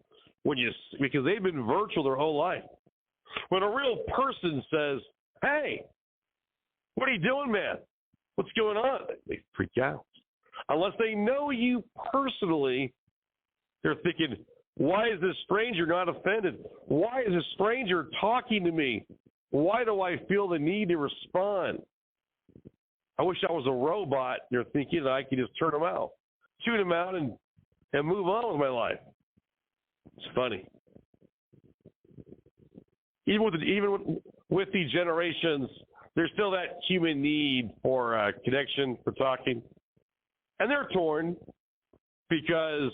because they've been virtual their whole life. When a real person says, "Hey, what are you doing, man? What's going on?" They freak out. Unless they know you personally, they're thinking, "Why is this stranger not offended? Why is this stranger talking to me? Why do I feel the need to respond? I wish I was a robot." They're thinking that I could just turn them out, shoot them out, and move on with my life. It's funny. Even with the generations, there's still that human need for connection, for talking. And they're torn because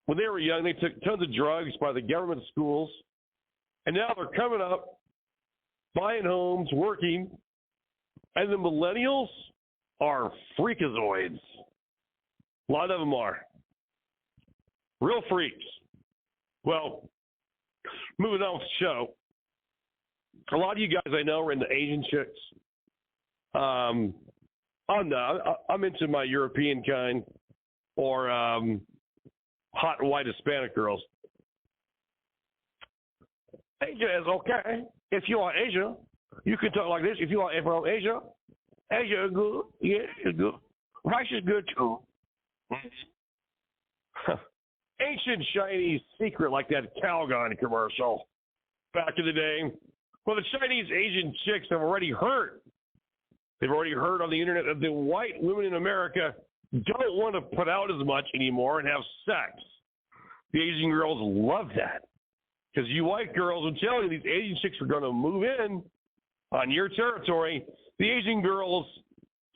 when they were young, they took tons of drugs by the government schools. And now they're coming up, buying homes, working. And the millennials are freakazoids. A lot of them are. Real freaks. Well, moving on with the show. A lot of you guys I know are into Asian chicks. I'm not. I'm into my European kind, or hot white Hispanic girls. Asia is okay. If you are Asia, you can talk like this. If you are from Asia, Asia is good. Yeah, it's good. Rice is good too. Ancient Chinese secret like that Calgon commercial back in the day. Well, the Chinese Asian chicks have already heard. They've already heard on the internet that the white women in America don't want to put out as much anymore and have sex. The Asian girls love that. Because you white girls, I'm telling you, these Asian chicks are going to move in on your territory. The Asian girls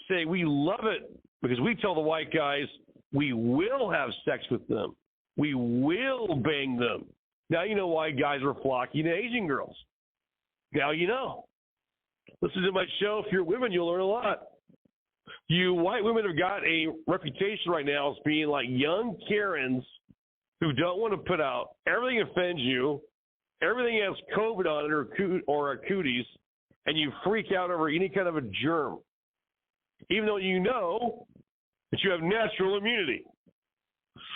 say, we love it because we tell the white guys we will have sex with them. We will bang them. Now you know why guys are flocking to Asian girls. Now you know. Listen to my show. If you're women, you'll learn a lot. You white women have got a reputation right now as being like young Karens who don't want to put out. Everything offends you. Everything has COVID on it or a cooties, and you freak out over any kind of a germ, even though you know that you have natural immunity.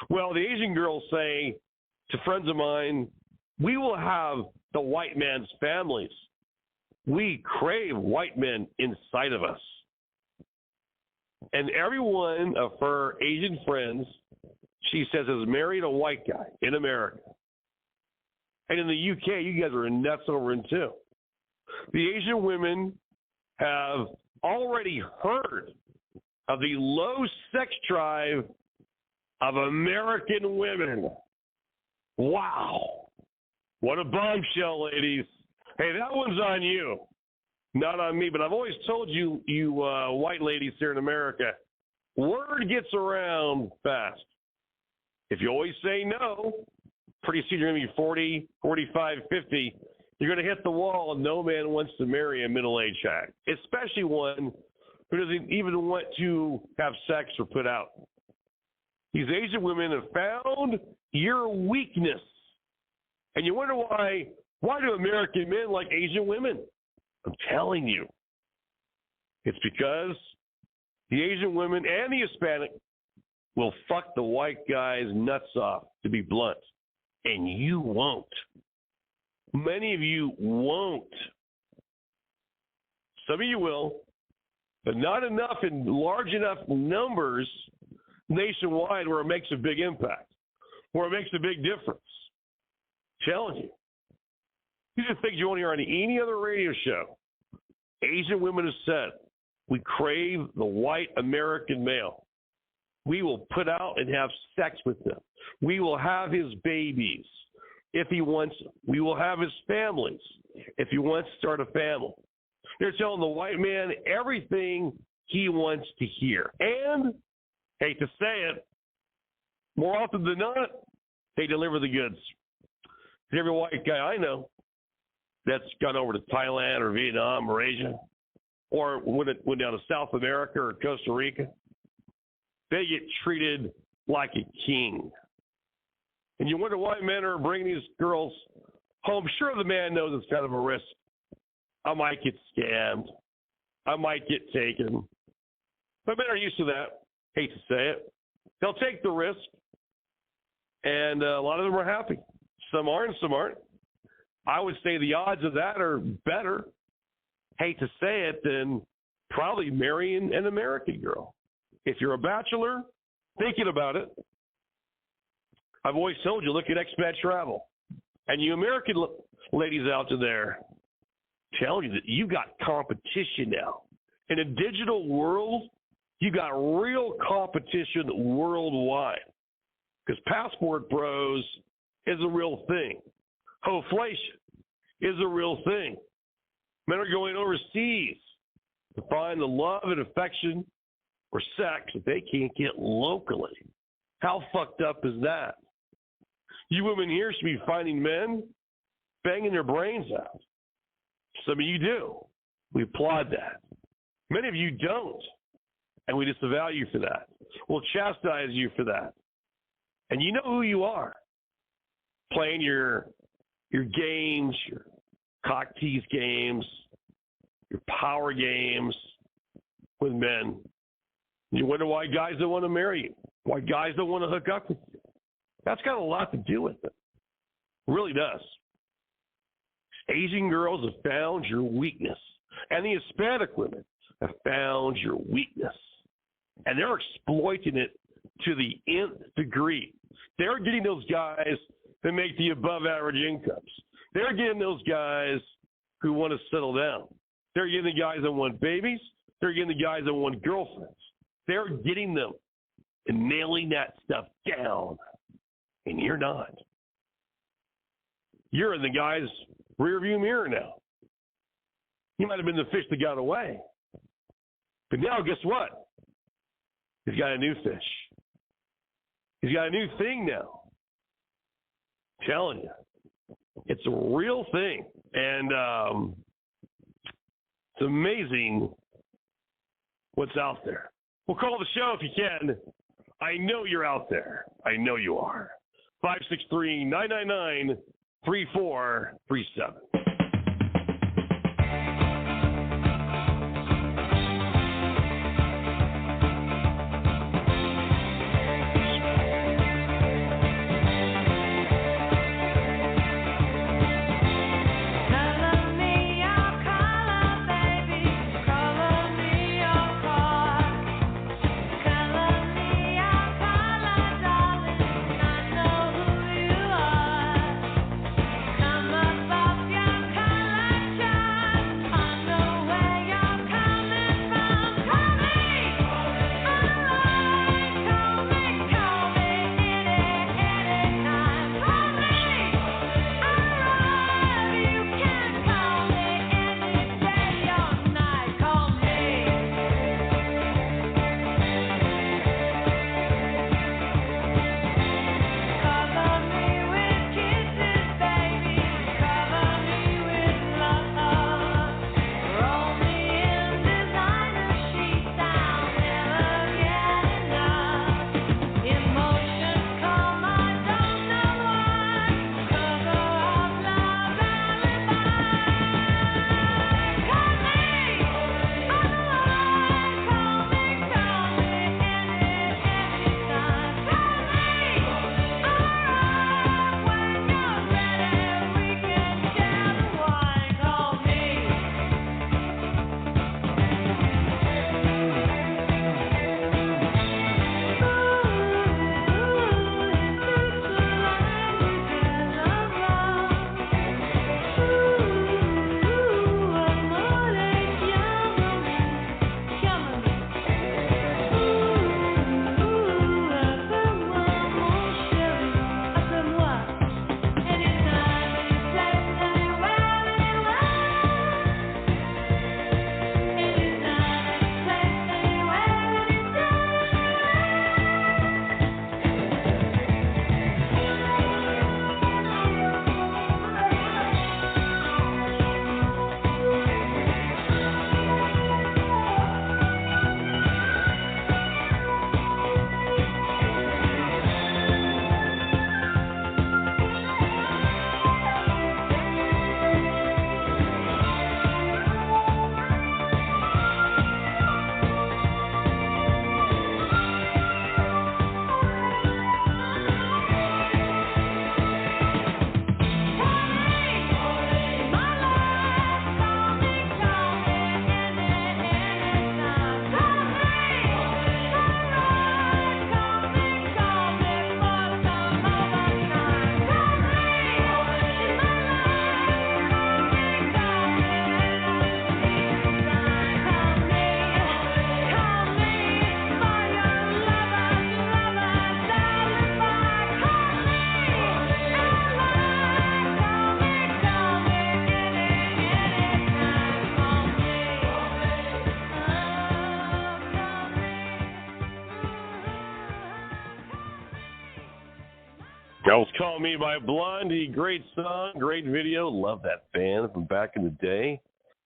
Well, the Asian girls say to friends of mine, we will have the white man's families. We crave white men inside of us. And every one of her Asian friends, she says, has married a white guy in America. And in the UK, you guys are nuts over it too. The Asian women have already heard of the low sex drive of American women. Wow. What a bombshell, ladies. Hey, that one's on you, not on me. But I've always told you, white ladies here in America, word gets around fast. If you always say no, pretty soon you're going to be 40, 45, 50. You're going to hit the wall, and no man wants to marry a middle-aged guy, especially one who doesn't even want to have sex or put out. These Asian women have found your weakness. And you wonder why do American men like Asian women? I'm telling you. It's because the Asian women and the Hispanic will fuck the white guy's nuts off, to be blunt. And you won't. Many of you won't. Some of you will, but not enough in large enough numbers nationwide where it makes a big impact, where it makes a big difference. I'm telling you. These are things you won't hear on any other radio show. Asian women have said, we crave the white American male. We will put out and have sex with him. We will have his babies if he wants them. We will have his families if he wants to start a family. They're telling the white man everything he wants to hear. And, hate to say it, more often than not, they deliver the goods. Every white guy I know that's gone over to Thailand or Vietnam or Asia or went down to South America or Costa Rica, they get treated like a king. And you wonder why men are bringing these girls home. Sure, the man knows it's kind of a risk. I might get scammed. I might get taken. But men are used to that. Hate to say it. They'll take the risk. And a lot of them are happy. Some are and some aren't. I would say the odds of that are better, hate to say it, than probably marrying an American girl. If you're a bachelor, thinking about it, I've always told you, look at expat travel. And you American ladies out there, tell you that you got competition now. In a digital world, you got real competition worldwide. Because Passport Bros is a real thing. Hoflation is a real thing. Men are going overseas to find the love and affection or sex that they can't get locally. How fucked up is that? You women here should be finding men banging their brains out. Some of you do. We applaud that. Many of you don't, and we disavow you for that. We'll chastise you for that. And you know who you are. Playing your games, your cock tease games, your power games with men. You wonder why guys don't want to marry you, why guys don't want to hook up with you. That's got a lot to do with it. It really does. Asian girls have found your weakness, and the Hispanic women have found your weakness, and they're exploiting it to the nth degree. They're getting those guys that make the above average incomes. They're getting those guys who want to settle down. They're getting the guys that want babies. They're getting the guys that want girlfriends. They're getting them. and nailing that stuff down. And you're not. You're in the guy's rearview mirror now. He might have been the fish that got away. But now, guess what? He's got a new fish. He's got a new thing now. I'm telling you. It's a real thing. And it's amazing what's out there. Well, call the show if you can. I know you're out there. I know you are. 563-999-3437. That was Call Me by Blondie. Great song, great video. Love that band from back in the day.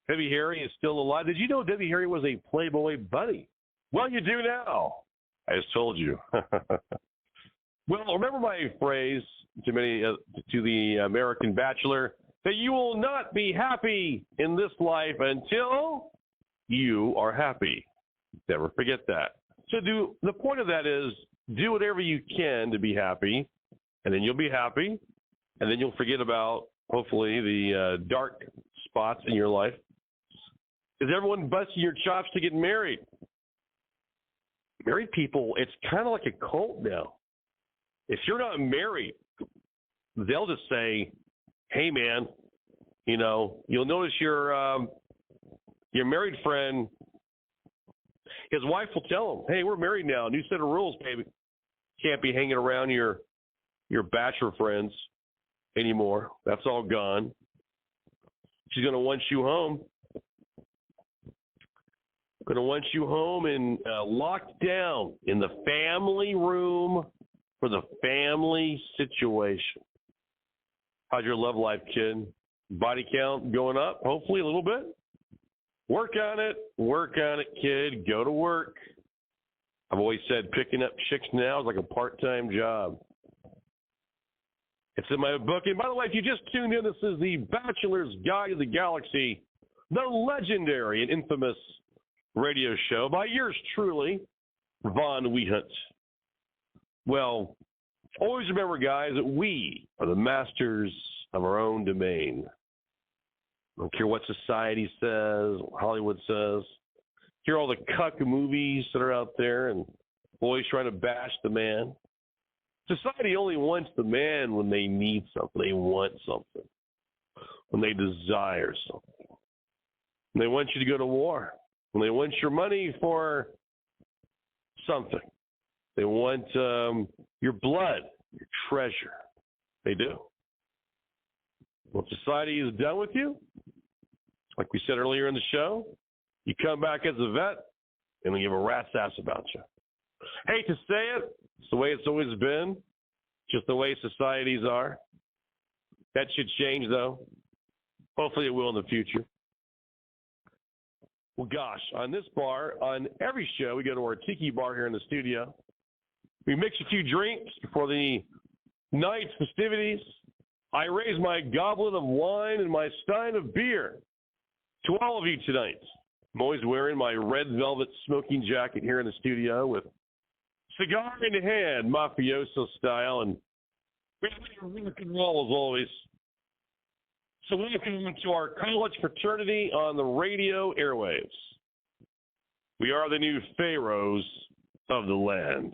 Debbie Harry is still alive. Did you know Debbie Harry was a Playboy bunny? Well, you do now. I just told you. Well, remember my phrase to the American Bachelor, that you will not be happy in this life until you are happy. Never forget that. So the point of that is do whatever you can to be happy, and then you'll be happy, and then you'll forget about, hopefully, the dark spots in your life. Is everyone busting your chops to get married? Married people, it's kind of like a cult now. If you're not married, they'll just say, hey, man, you know, you'll notice your married friend His wife will tell him, hey, we're married now. New set of rules, baby. Can't be hanging around your bachelor friends anymore. That's all gone. She's going to want you home. Going to want you home and locked down in the family room for the family situation. How's your love life, kid? Body count going up, hopefully a little bit. Work on it, kid. Go to work. I've always said picking up chicks now is like a part-time job. It's in my book. And by the way, if you just tuned in, this is the Bachelor's Guide to the Galaxy, the legendary and infamous radio show by yours truly, Von Wehunt. Well, always remember, guys, that we are the masters of our own domain. I don't care what society says, what Hollywood says. Hear all the cuck movies that are out there and boys trying to bash the man. Society only wants the man when they need something. They want something. When they desire something. When they want you to go to war. When they want your money for something. They want your blood, your treasure. They do. When society is done with you, like we said earlier in the show, you come back as a vet, and they give a rat's ass about you. Hate to say it, it's the way it's always been, just the way societies are. That should change, though. Hopefully it will in the future. Well, gosh, on this bar, on every show, we go to our tiki bar here in the studio. We mix a few drinks before the night's festivities. I raise my goblet of wine and my stein of beer to all of you tonight. I'm always wearing my red velvet smoking jacket here in the studio with cigar in hand, mafioso style, and rock and roll as always. So welcome to our college fraternity on the radio airwaves. We are the new pharaohs of the land.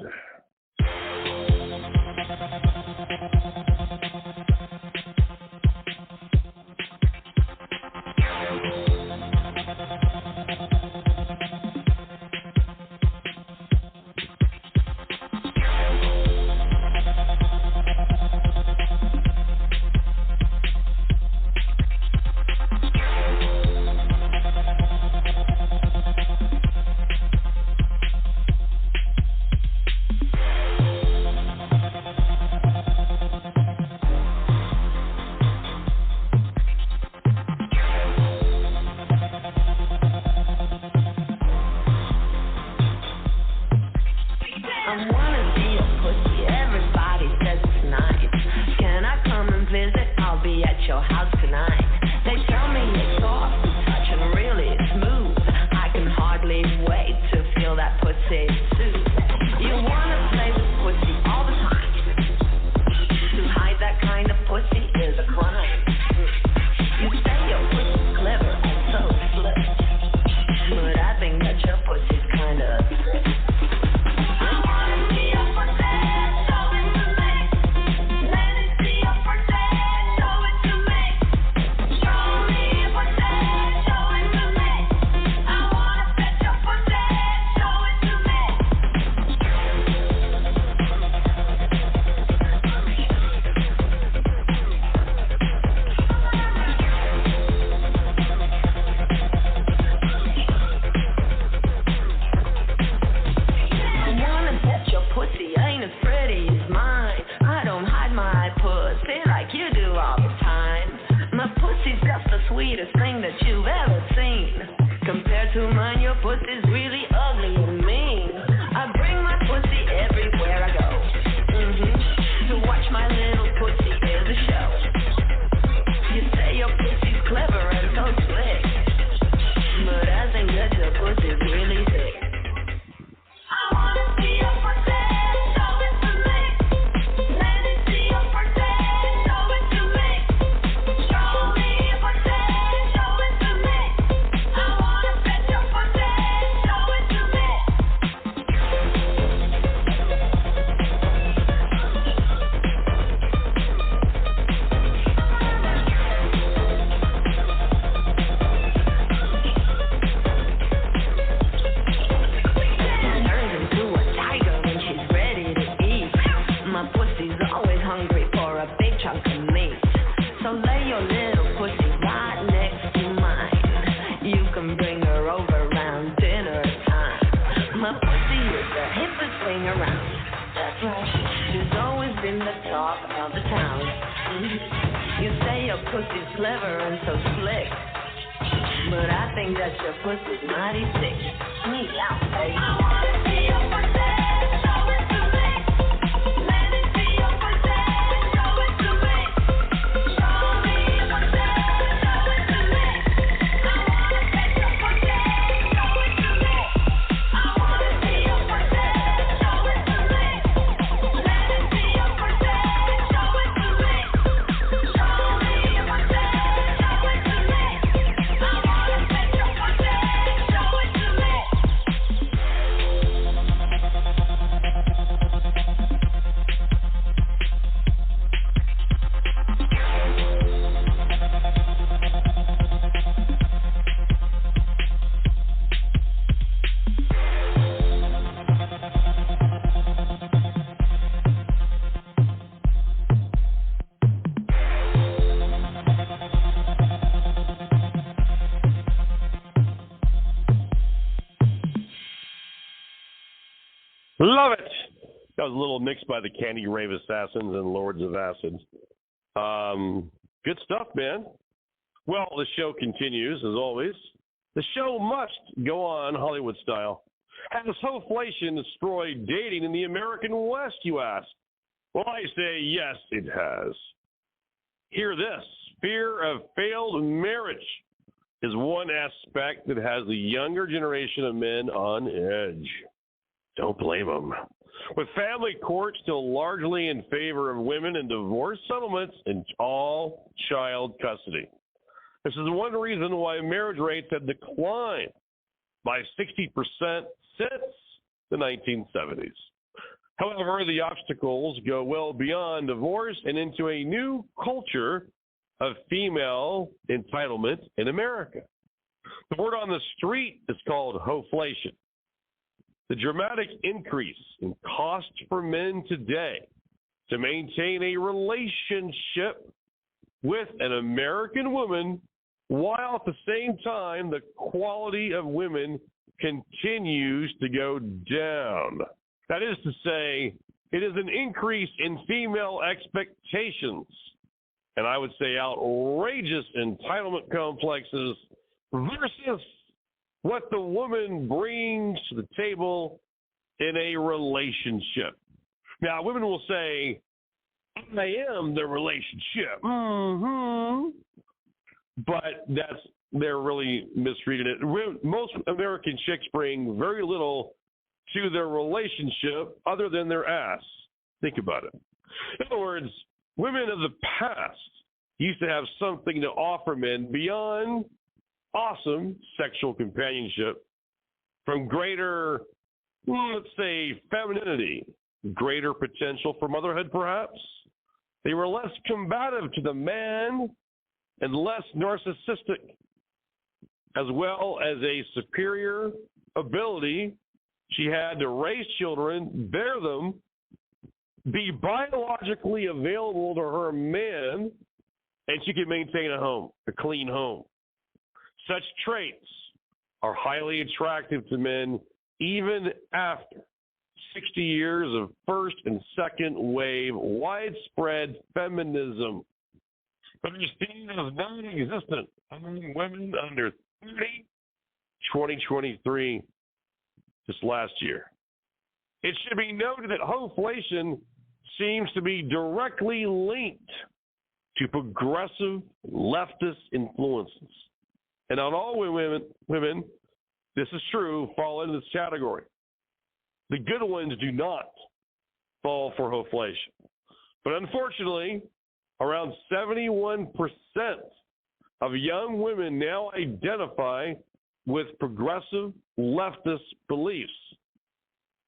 know she's clever and so slick. But I think that your pussy's mighty thick. Sneak out, baby. I wanna see your pussy, show it to me. Let me see your pussy, show it to me. Show me your pussy, show it to me. I wanna see your pussy, show it to me. I wanna see your pussy, show it to me. Let me see your pussy, show it to me. Show me your pussy, show it to me. I wanna see your pussy, show it to me. Love it. That was a little mixed by the Candy Rave Assassins and Lords of Acid. Good stuff, man. Well, the show continues, as always. The show must go on Hollywood style. Has hoflation destroyed dating in the American West, you ask? Well, I say yes, it has. Hear this. Fear of failed marriage is one aspect that has the younger generation of men on edge. Don't blame them. With family court still largely in favor of women and divorce settlements and all child custody. This is one reason why marriage rates have declined by 60% since the 1970s. However, the obstacles go well beyond divorce and into a new culture of female entitlement in America. The word on the street is called hoflation. The dramatic increase in cost for men today to maintain a relationship with an American woman, while at the same time the quality of women continues to go down. That is to say, it is an increase in female expectations, and I would say outrageous entitlement complexes versus what the woman brings to the table in a relationship. Now, women will say, I am the relationship. But they're really misreading it. Most American chicks bring very little to their relationship other than their ass. Think about it. In other words, women of the past used to have something to offer men beyond awesome sexual companionship, from greater, let's say, femininity, greater potential for motherhood, perhaps. They were less combative to the man and less narcissistic, as well as a superior ability she had to raise children, bear them, be biologically available to her man, and she could maintain a home, a clean home. Such traits are highly attractive to men even after 60 years of first and second wave widespread feminism. But it's seen as non-existent among women under 30, 2023, this last year. It should be noted that hoflation seems to be directly linked to progressive leftist influences. And not all women, this is true, fall into this category. The good ones do not fall for hoflation. But unfortunately, around 71% of young women now identify with progressive leftist beliefs,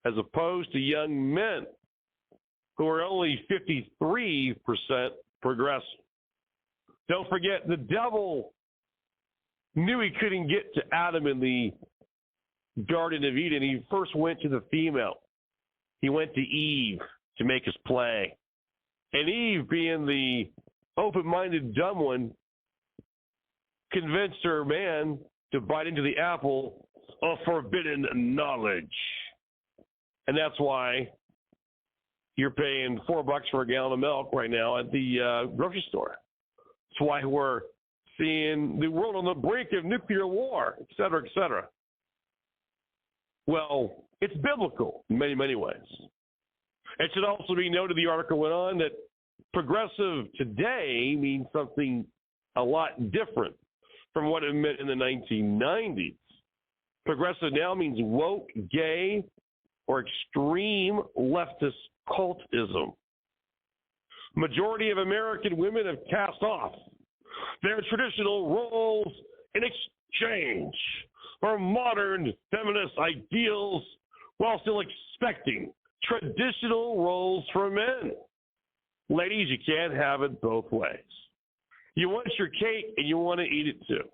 as opposed to young men who are only 53% progressive. Don't forget, the devil knew he couldn't get to Adam in the Garden of Eden. He first went to the female. He went to Eve to make his play. And Eve, being the open-minded dumb one, convinced her man to bite into the apple of forbidden knowledge. And that's why you're paying $4 for a gallon of milk right now at the grocery store. That's why we're seeing the world on the brink of nuclear war, et cetera, et cetera. Well, it's biblical in many, many ways. It should also be noted, the article went on, that progressive today means something a lot different from what it meant in the 1990s. Progressive now means woke, gay, or extreme leftist cultism. Majority of American women have cast off their traditional roles in exchange for modern feminist ideals while still expecting traditional roles for men. Ladies, you can't have it both ways. You want your cake and you want to eat it too.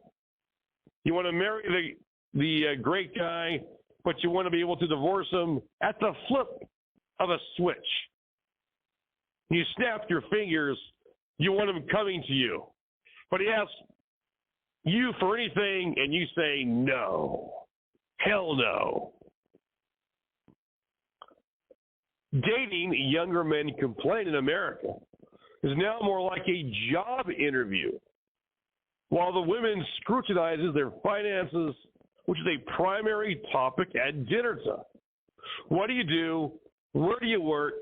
You want to marry the great guy, but you want to be able to divorce him at the flip of a switch. You snap your fingers, you want him coming to you. But he asks you for anything, and you say no. Hell no. Dating younger men complain in America is now more like a job interview, while the women scrutinizes their finances, which is a primary topic at dinner time. What do you do? Where do you work?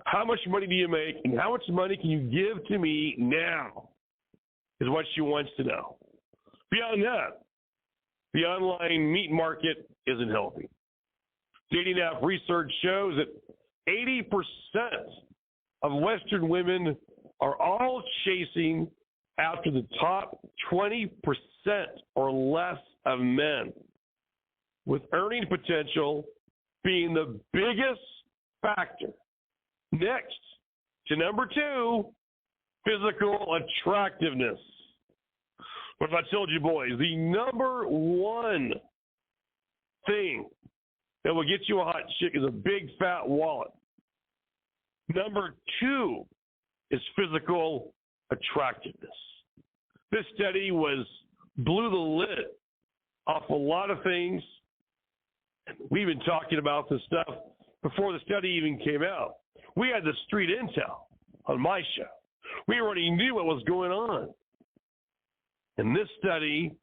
How much money do you make? And how much money can you give to me now? Is what she wants to know. Beyond that, the online meat market isn't healthy. Dating app research shows that 80% of Western women are all chasing after the top 20% or less of men, with earning potential being the biggest factor. Next to number 2, physical attractiveness. What if I told you, boys, the number one thing that will get you a hot chick is a big fat wallet. Number 2 is physical attractiveness. This study blew the lid off a lot of things. We've been talking about this stuff before the study even came out. We had the street intel on my show. We already knew what was going on. And this study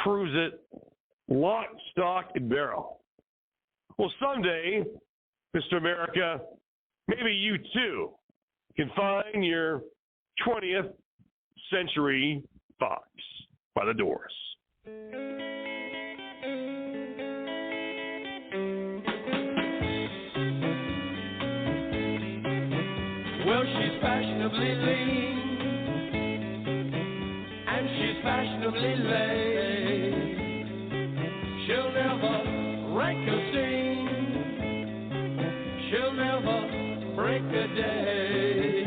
proves it lock, stock, and barrel. Well, someday, Mr. America, maybe you too can find your 20th century fox by the Doors. Well, she's fashionably lean, and she's fashionably late. She'll never rank a scene, she'll never break a day.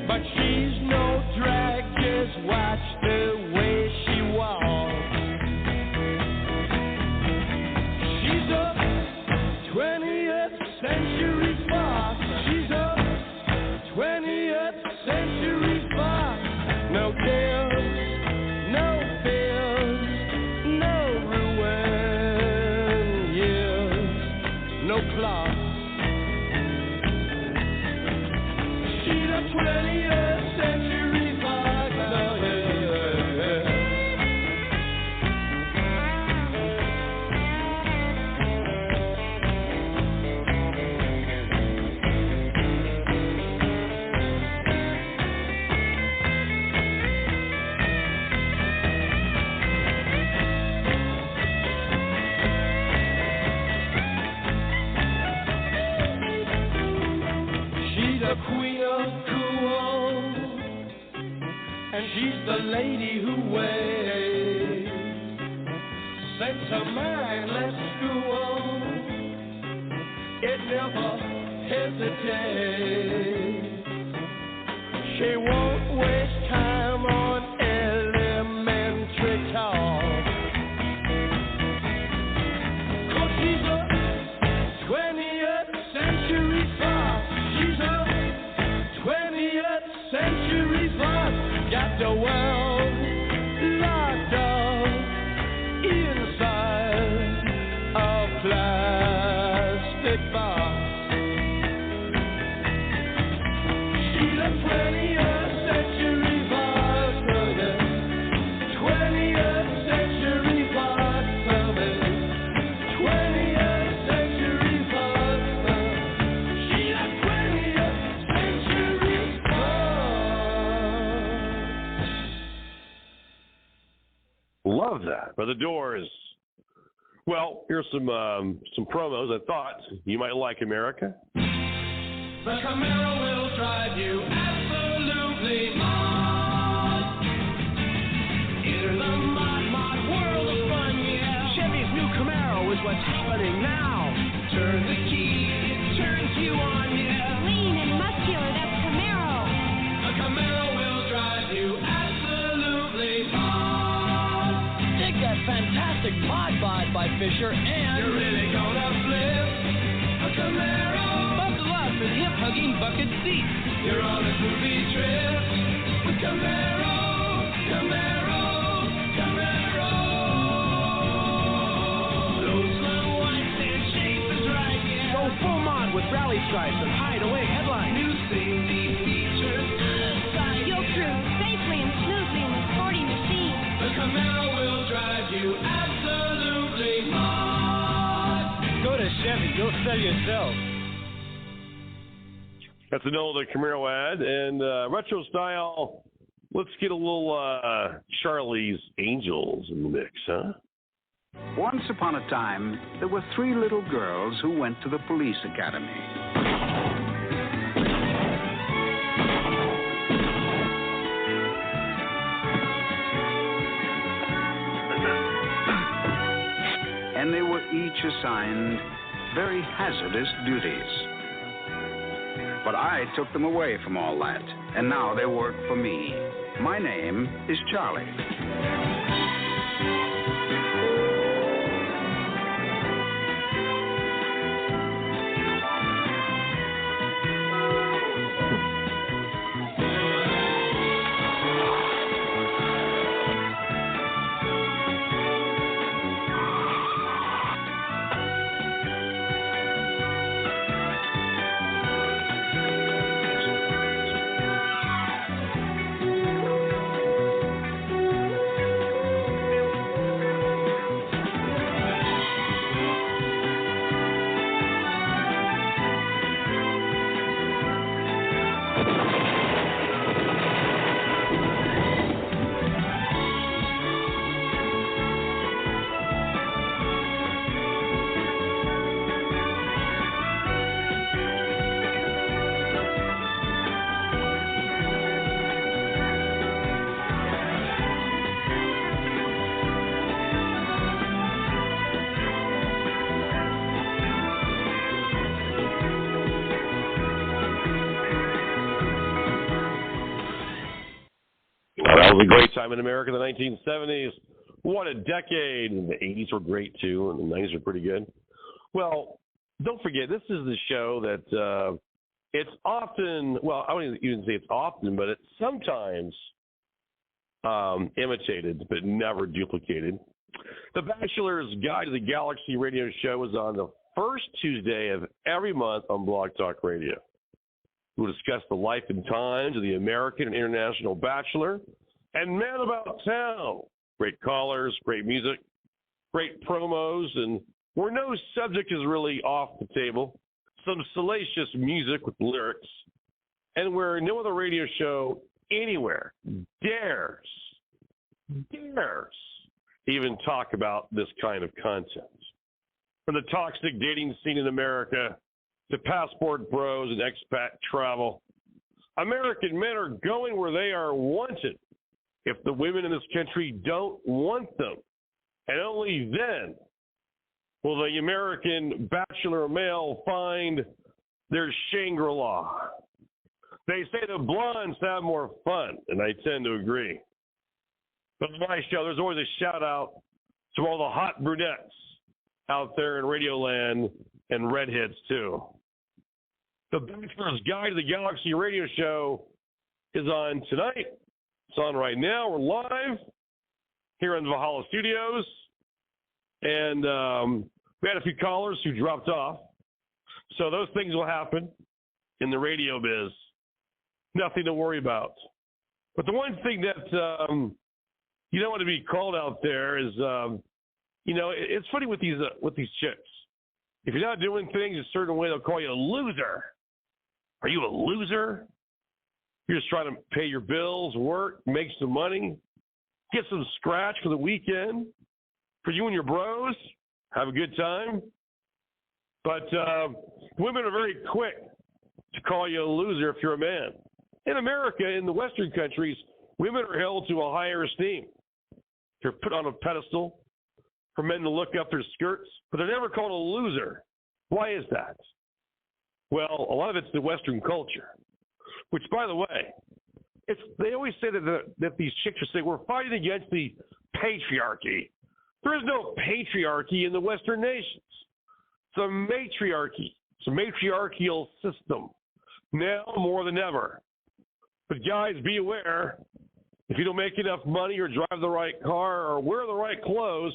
But she's no drag, just watch the way she walks. She's a 20th century fox. She's a 20th century fox. No kills, no bills, no ruin years, no clock. She's a 20th century fox. Oh, yeah. She's the queen of cool, and she's the lady who waits. Sets her mind, let's school. It never hesitates. She won't waste time on elementary talk. 'Cause she's a 20th century fox. She's a 20th century fox. Got the world locked up inside a plastic box. She's a 20th century love that. But the Doors. Well, here's some promos. I thought you might like America. The Camaro will drive you absolutely mad. Enter the mod world of fun, yeah. Chevy's new Camaro is what's happening now. Turn the key, it turns you on, yeah. Lean and muscular, that's Camaro. A Camaro will drive you absolutely mad. Dig that fantastic mod bod by Fisher, and you're really gonna flip a Camaro. Buckle up and hip-hugging bucket seats. You're on a groovy trip with Camaro. Those slow whites and chasers right, yeah. Go full mod with rally stripes and hideaway headlights. New safety features inside. You'll cruise safely and smoothly in the sporty machine. The Camaro will drive you absolutely mad. Go to Chevy, you'll sell yourself. That's an old Camaro ad. And retro style, let's get a little Charlie's Angels in the mix, huh? Once upon a time, there were 3 little girls who went to the police academy. And they were each assigned very hazardous duties. But I took them away from all that, and now they work for me. My name is Charlie. That was a great time in America, the 1970s. What a decade. And the 80s were great, too, and the 90s were pretty good. Well, don't forget, this is the show that it's often, well, I wouldn't even say it's often, but it's sometimes imitated, but never duplicated. The Bachelor's Guide to the Galaxy radio show is on the first Tuesday of every month on Blog Talk Radio. We'll discuss the life and times of the American and international bachelor and Man About Town. Great callers, great music, great promos, and where no subject is really off the table, some salacious music with lyrics, and where no other radio show anywhere dares even talk about this kind of content. From the toxic dating scene in America to passport bros and expat travel, American men are going where they are wanted if the women in this country don't want them. And only then will the American bachelor male find their Shangri-La. They say the blondes have more fun, and I tend to agree. But on my show, there's always a shout-out to all the hot brunettes out there in Radioland and redheads, too. The Bachelor's Guide to the Galaxy radio show is on tonight. It's on right now. We're live here in the Valhalla Studios. And we had a few callers who dropped off. So those things will happen in the radio biz. Nothing to worry about. But the one thing that you don't want to be called out there is, it's funny with these chicks. If you're not doing things a certain way, they'll call you a loser. Are you a loser? You're just trying to pay your bills, work, make some money. get some scratch for the weekend for you and your bros. Have a good time. But women are very quick to call you a loser if you're a man. In America, in the Western countries, women are held to a higher esteem. They're put on a pedestal for men to look up their skirts, but they're never called a loser. Why is that? Well, a lot of it's the Western culture, which, by the way, they always say that these chicks are saying we're fighting against the patriarchy. There is no patriarchy in the Western nations. It's a matriarchy. It's a matriarchal system, now more than ever. But guys, be aware, if you don't make enough money or drive the right car or wear the right clothes,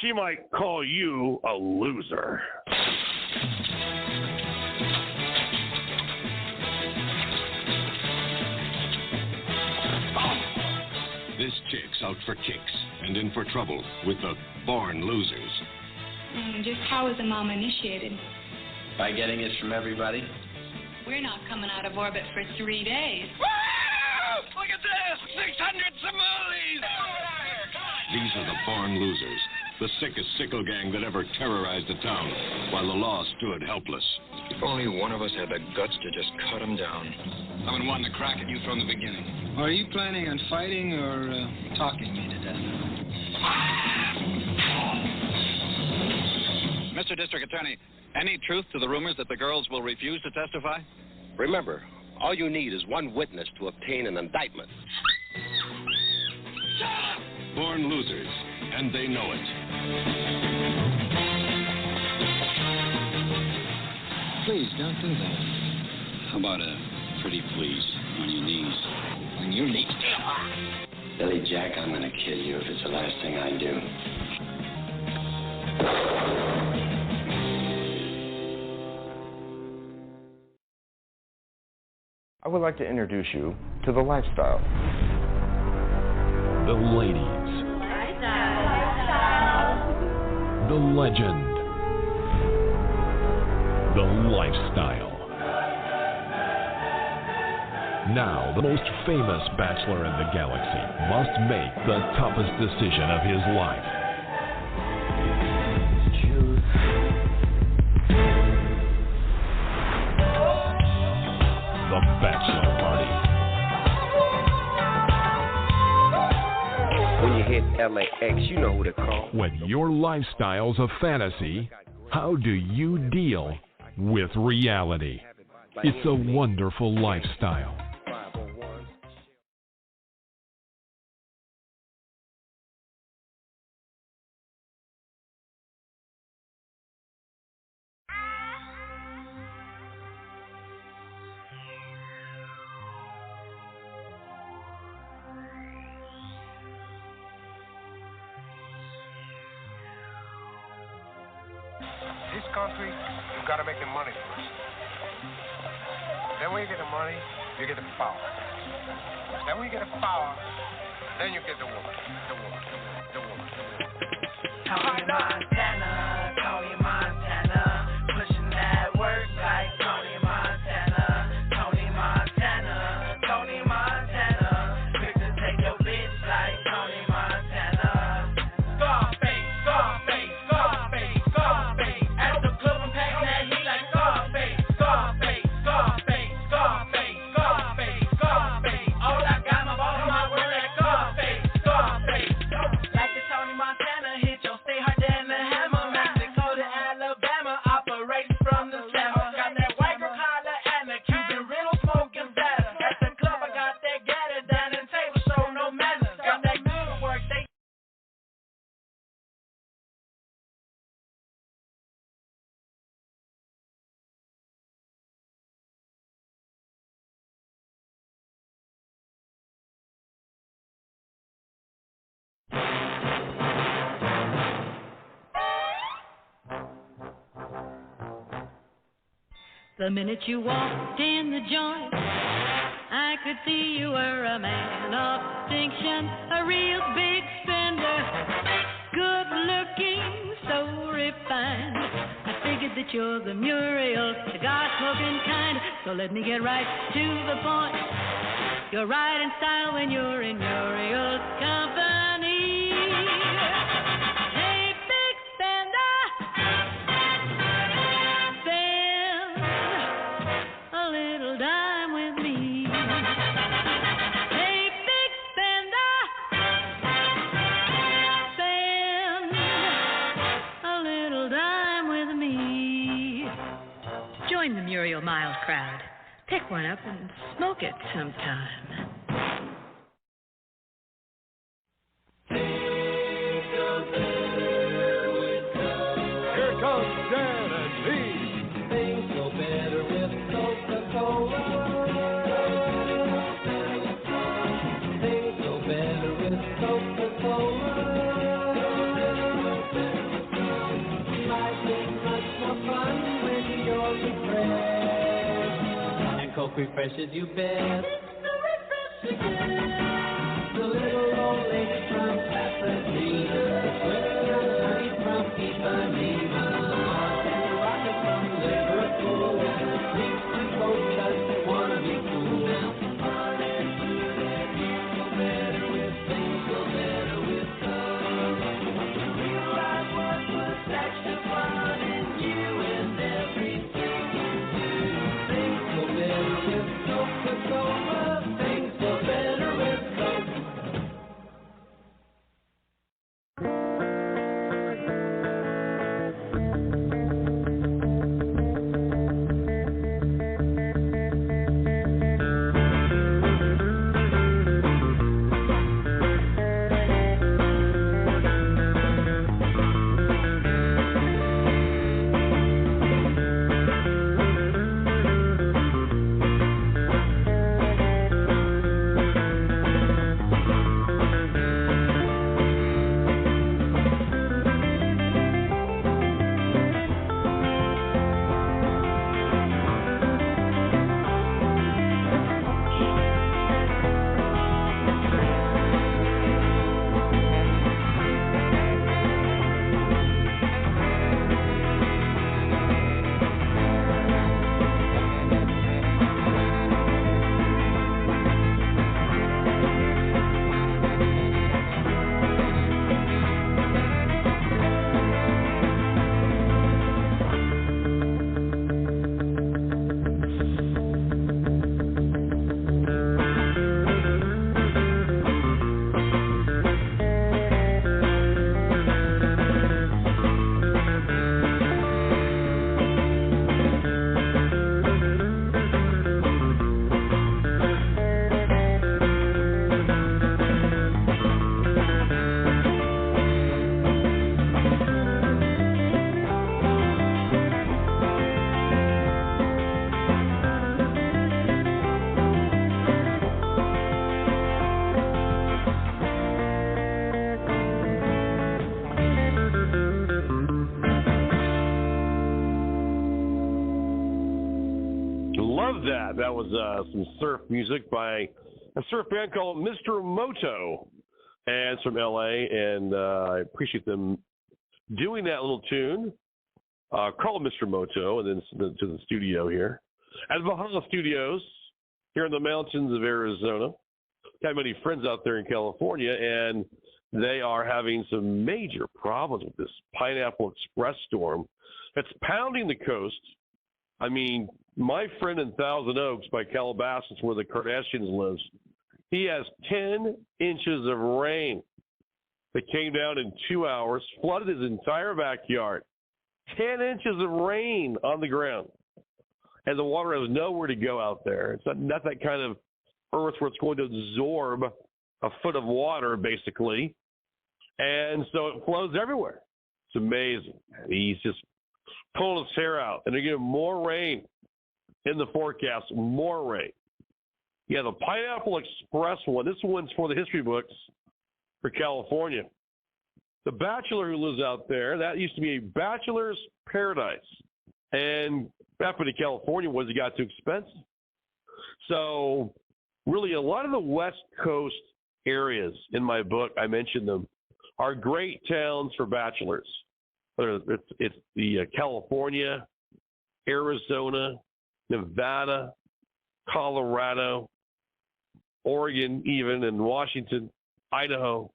she might call you a loser. This chick's out for kicks and in for trouble with the born losers. Just how is a mom initiated? By getting it from everybody. We're not coming out of orbit for 3 days. Woo! Look at this! 600 Somalis! These are the born losers, the sickest sickle gang that ever terrorized a town, while the law stood helpless. If only one of us had the guts to just cut them down. I've been wanting to crack at you from the beginning. Are you planning on fighting or talking me to death? Mr. District Attorney, any truth to the rumors that the girls will refuse to testify? Remember, all you need is one witness to obtain an indictment. Born losers, and they know it. Please, don't do that. How about a pretty please on your knees? On your knees. Billy Jack, I'm gonna kill you if it's the last thing I do. I would like to introduce you to the lifestyle. The ladies. The legend. The lifestyle. Now, the most famous bachelor in the galaxy must make the toughest decision of his life. The Bachelor Party. When you hit LAX, you know who to call. When your lifestyle's a fantasy, how do you deal with reality? It's a wonderful lifestyle. This country, you gotta make the money first. Then when you get the money, you get the power. Then when you get the power, then you get the woman. Tony Montana, Tony Montana, pushing that work like Tony Montana, Tony Montana, Tony Montana, quick to take your bitch like Tony Montana. Scarface, Scarface, Scarface, Scarface, at the club I'm packing that heat like Scarface, Scarface, Scarface, Scarface, Scarface, Scarface. All I got my ball in my word like Scarface, Scarface. Like the Tony Montana hit your stay harder than the hammer. Mexico to Alabama, operating from the slammer. Got that white girl collar and the Cuban riddle smoking batter. At the club I got that gator down and table show no manners. Got that good work, they The minute you walked in the joint, I could see you were a man of distinction, a real big spender, good looking, so refined. I figured that you're the Muriel, cigar smoking kind, so let me get right to the point. You're right in style when you're in Muriel's company. Imperial Mild crowd. Pick one up and smoke it sometime. Here comes Dan and Steve. Things go better with Coca-Cola. Things go better with Coca-Cola. Life is much more fun when you're refreshed. And Coke refreshes you best. It's the refreshing. The little old lady from Pasadena, swinging young honey from Ipanema, and rocket from Liverpool, drinks my Coke 'cause they wanna be cool. Now, things go better with Coke. Realize what puts extra fun in you and everything you do. Things go better with Coca-Cola. Things go better with Coke. Love that. That was some surf music by a surf band called Mr. Moto, and it's from LA, and I appreciate them doing that little tune called Mr. Moto, and then to the studio here at Valhalla Studios here in the mountains of Arizona. Got many friends out there in California, and they are having some major problems with this Pineapple Express storm that's pounding the coast. I mean, my friend in Thousand Oaks by Calabasas, where the Kardashians lives, he has 10 inches of rain that came down in 2 hours, flooded his entire backyard. 10 inches of rain on the ground. And the water has nowhere to go out there. It's not that kind of earth where it's going to absorb a foot of water, basically. And so it flows everywhere. It's amazing. He's just pulling his hair out. And they're getting more rain in the forecast, more rain. Yeah, the Pineapple Express one, this one's for the history books for California. The bachelor who lives out there, that used to be a bachelor's paradise. And after the California ones, it got too expensive. So really a lot of the West Coast areas in my book, I mentioned them, are great towns for bachelors. It's the California, Arizona, Nevada, Colorado, Oregon even, and Washington, Idaho.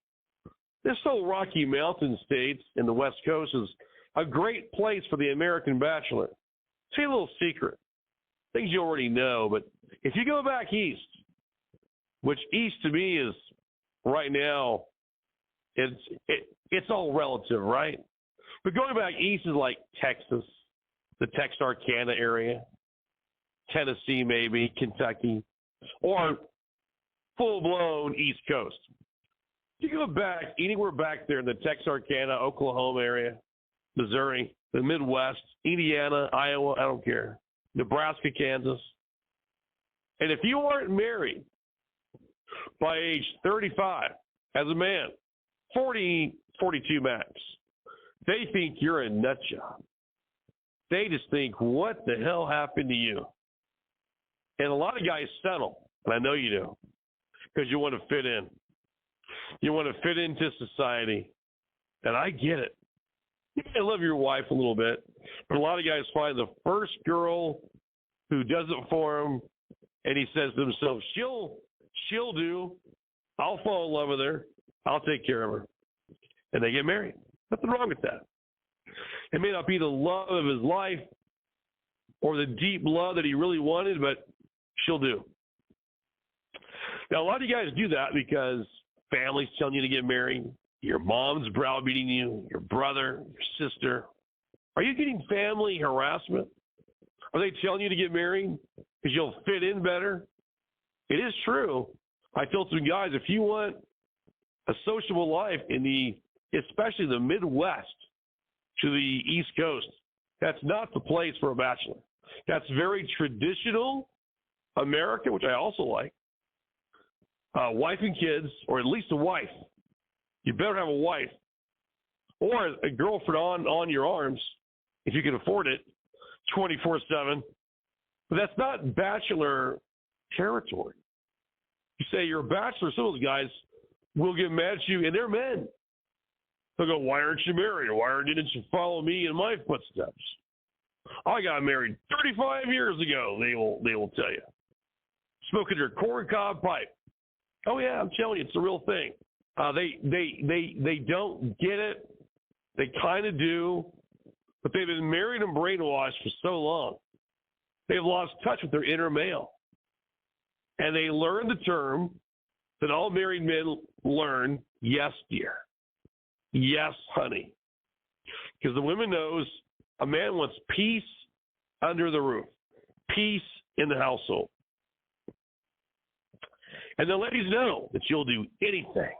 This whole Rocky Mountain states in the West Coast is a great place for the American bachelor. See a little secret, things you already know, but if you go back east, which east to me is right now, it's all relative, right? But going back east is like Texas, the Texarkana area, Tennessee, maybe, Kentucky, or full-blown East Coast. You go back anywhere back there in the Texarkana, Oklahoma area, Missouri, the Midwest, Indiana, Iowa, I don't care, Nebraska, Kansas. And if you aren't married by age 35 as a man, 40, 42 max, they think you're a nut job. They just think, what the hell happened to you? And a lot of guys settle, and I know you do, because you want to fit in. You want to fit into society. And I get it. You may love your wife a little bit, but a lot of guys find the first girl who does it for him, and he says to himself, she'll do. I'll fall in love with her. I'll take care of her. And they get married. Nothing wrong with that. It may not be the love of his life or the deep love that he really wanted, but she'll do. Now, a lot of you guys do that because family's telling you to get married. Your mom's browbeating you, your brother, your sister. Are you getting family harassment? Are they telling you to get married because you'll fit in better? It is true. I told some guys, if you want a sociable life especially the Midwest to the East Coast, that's not the place for a bachelor. That's very traditional America, which I also like. Wife and kids, or at least a wife. You better have a wife or a girlfriend on your arms, if you can afford it, 24/7. But that's not bachelor territory. You say you're a bachelor, some of those guys will get mad at you, and they're men. They'll go, why aren't you married? Or why didn't you follow me in my footsteps? I got married 35 years ago, they will tell you. Smoking their corncob pipe. Oh, yeah, I'm telling you, it's the real thing. They don't get it. They kind of do. But they've been married and brainwashed for so long. They've lost touch with their inner male. And they learn the term that all married men learn, yes, dear. Yes, honey. Because the woman knows a man wants peace under the roof, peace in the household. And the ladies know that you'll do anything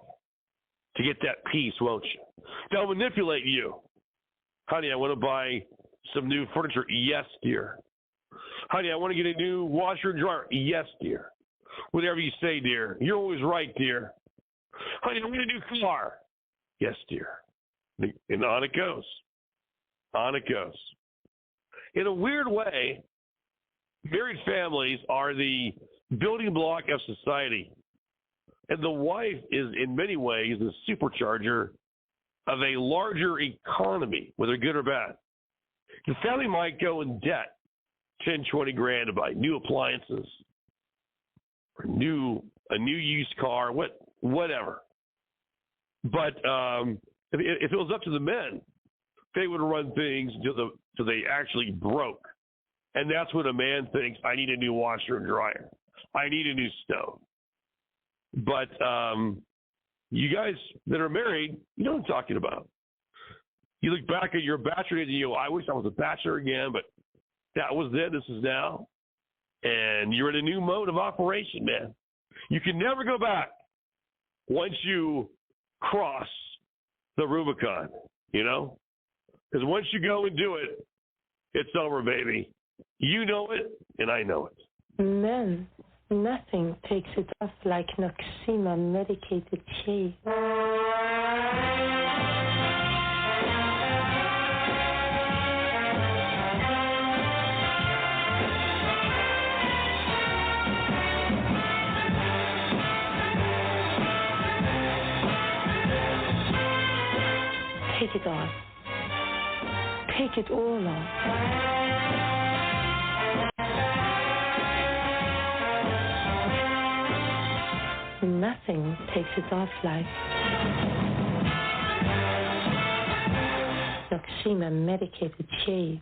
to get that peace, won't you? They'll manipulate you. Honey, I want to buy some new furniture. Yes, dear. Honey, I want to get a new washer and dryer. Yes, dear. Whatever you say, dear. You're always right, dear. Honey, I want a new car. Yes, dear. And on it goes. On it goes. In a weird way, married families are the building block of society. And the wife is, in many ways, the supercharger of a larger economy, whether good or bad. The family might go in debt, 10, 20 grand to buy new appliances, or a new used car, whatever. But if it was up to the men, they would run things till they actually broke. And that's when a man thinks, I need a new washer and dryer. I need a new stove. But you guys that are married, you know what I'm talking about. You look back at your bachelor days and you go, I wish I was a bachelor again, but that was then, this is now. And you're in a new mode of operation, man. You can never go back once you cross the Rubicon, you know? Because once you go and do it, it's over, baby. You know it, and I know it. Men, nothing takes it off like Noxema medicated shave. Take it off. Take it all off. Nothing takes it off like Noxema medicated shave.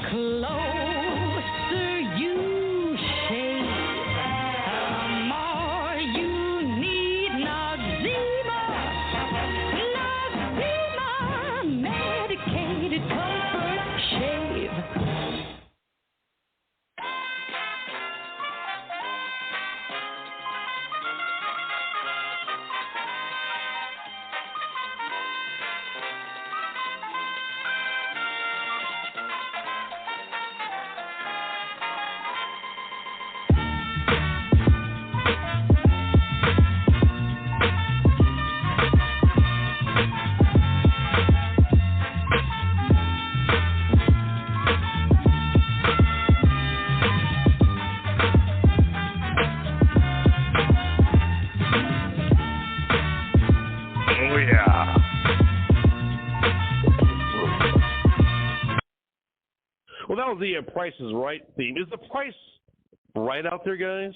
Closer you shave, the more you need Noxema. Noxema medicated comfort shave. of the Price is Right theme. Is the price right out there, guys?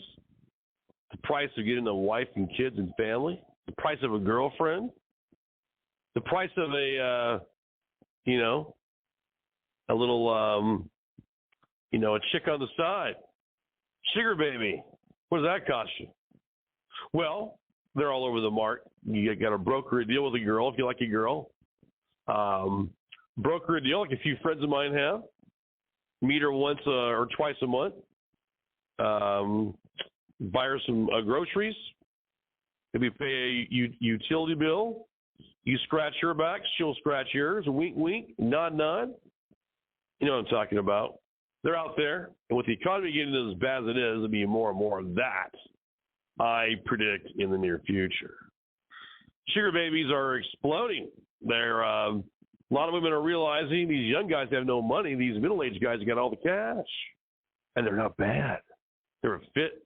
The price of getting a wife and kids and family? The price of a girlfriend? The price of a little, a chick on the side? Sugar baby. What does that cost you? Well, they're all over the mark. You got to broker a deal with a girl if you like a girl. Broker a deal like a few friends of mine have. Meet her once or twice a month. Buy her some groceries. Maybe pay a utility bill. You scratch her back, she'll scratch yours. Wink, wink. Nod, nod. You know what I'm talking about. They're out there. And with the economy getting as bad as it is, there'll be more and more of that, I predict, in the near future. Sugar babies are exploding. They're a lot of women are realizing these young guys have no money. These middle-aged guys have got all the cash. And they're not bad. They're fit.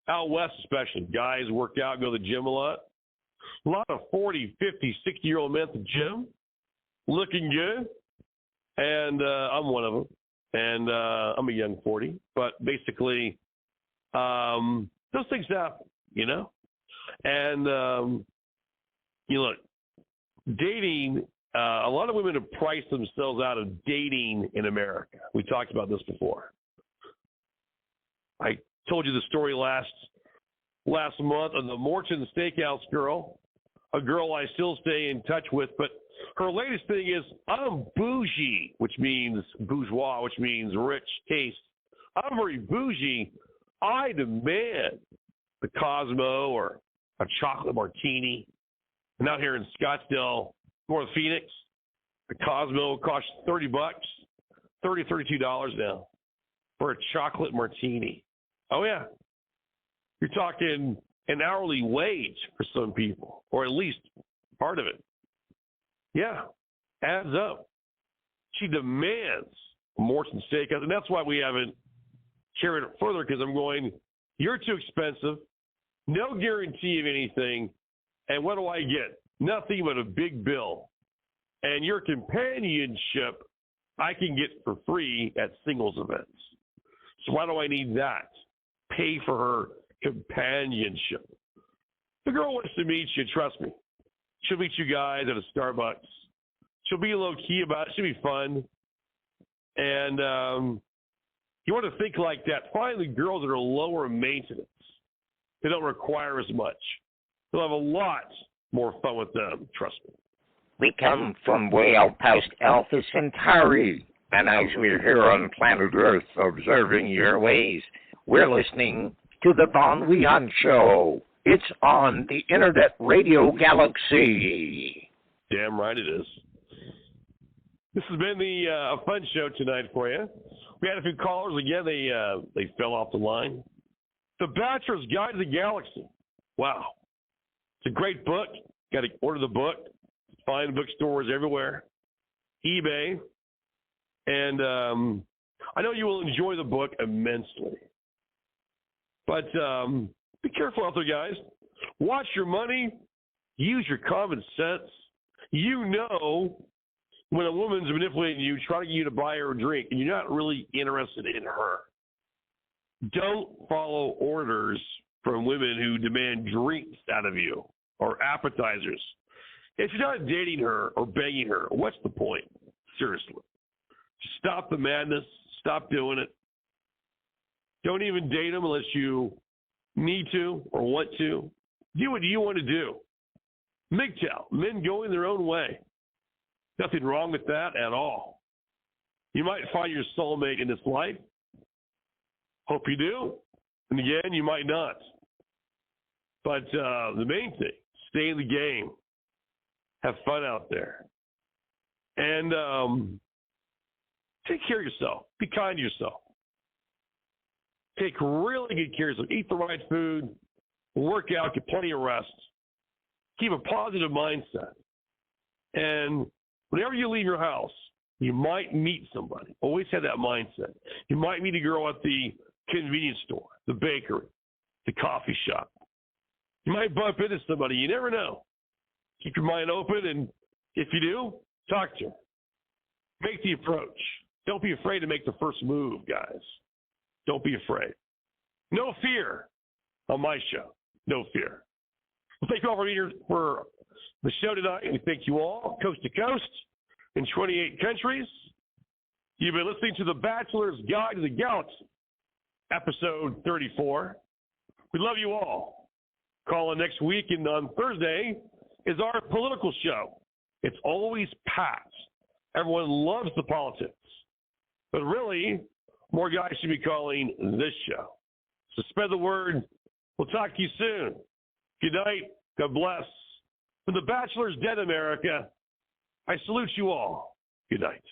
Out west especially, guys work out, go to the gym a lot. A lot of 40, 50, 60-year-old men at the gym, looking good. And I'm one of them. And I'm a young 40. But basically, those things happen, And, look, dating, a lot of women have priced themselves out of dating in America. We talked about this before. I told you the story last month on the Morton Steakhouse girl, a girl I still stay in touch with, but her latest thing is, I'm bougie, which means bourgeois, which means rich taste. I'm very bougie. I demand the Cosmo or a chocolate martini. And out here in Scottsdale, North Phoenix, the Cosmo costs $30, $32 now for a chocolate martini. Oh, yeah. You're talking an hourly wage for some people, or at least part of it. Yeah, adds up. She demands Morton Steakhouse, and that's why we haven't carried it further, because I'm going, you're too expensive, no guarantee of anything, and what do I get? Nothing but a big bill. And your companionship I can get for free at singles events. So why do I need that? Pay for her companionship. The girl wants to meet you, trust me. She'll meet you guys at a Starbucks. She'll be low-key about it. She'll be fun. And you want to think like that. Find the girls that are lower maintenance. They don't require as much. You'll have a lot more fun with them, trust me. We come from way out past Alpha Centauri. And as we're here on planet Earth observing your ways, we're listening to the Wehunt Show. It's on the Internet Radio Galaxy. Damn right it is. This has been a fun show tonight for you. We had a few callers. Again, they fell off the line. The Bachelor's Guide to the Galaxy. Wow. It's a great book. Got to order the book. Find bookstores everywhere. eBay. And I know you will enjoy the book immensely. But be careful out there, guys. Watch your money. Use your common sense. You know when a woman's manipulating you, trying to get you to buy her a drink, and you're not really interested in her. Don't follow orders from women who demand drinks out of you or appetizers. If you're not dating her or begging her, what's the point? Seriously. Stop the madness. Stop doing it. Don't even date them unless you need to or want to. Do what you want to do. MGTOW, men going their own way. Nothing wrong with that at all. You might find your soulmate in this life. Hope you do. And again, you might not. But the main thing, stay in the game. Have fun out there. And take care of yourself. Be kind to yourself. Take really good care of yourself. Eat the right food. Work out. Get plenty of rest. Keep a positive mindset. And whenever you leave your house, you might meet somebody. Always have that mindset. You might meet a girl at the convenience store, the bakery, the coffee shop. You might bump into somebody. You never know. Keep your mind open, and if you do, talk to her. Make the approach. Don't be afraid to make the first move, guys. Don't be afraid. No fear on my show. No fear. Well, thank you all for being here for the show tonight. We thank you all, coast to coast, in 28 countries. You've been listening to The Bachelor's Guide to the Galaxy, episode 34. We love you all. Call in next week, and on Thursday is our political show. It's always packed. Everyone loves the politics. But really, more guys should be calling this show. So spread the word. We'll talk to you soon. Good night. God bless. From The Bachelor's Den America, I salute you all. Good night.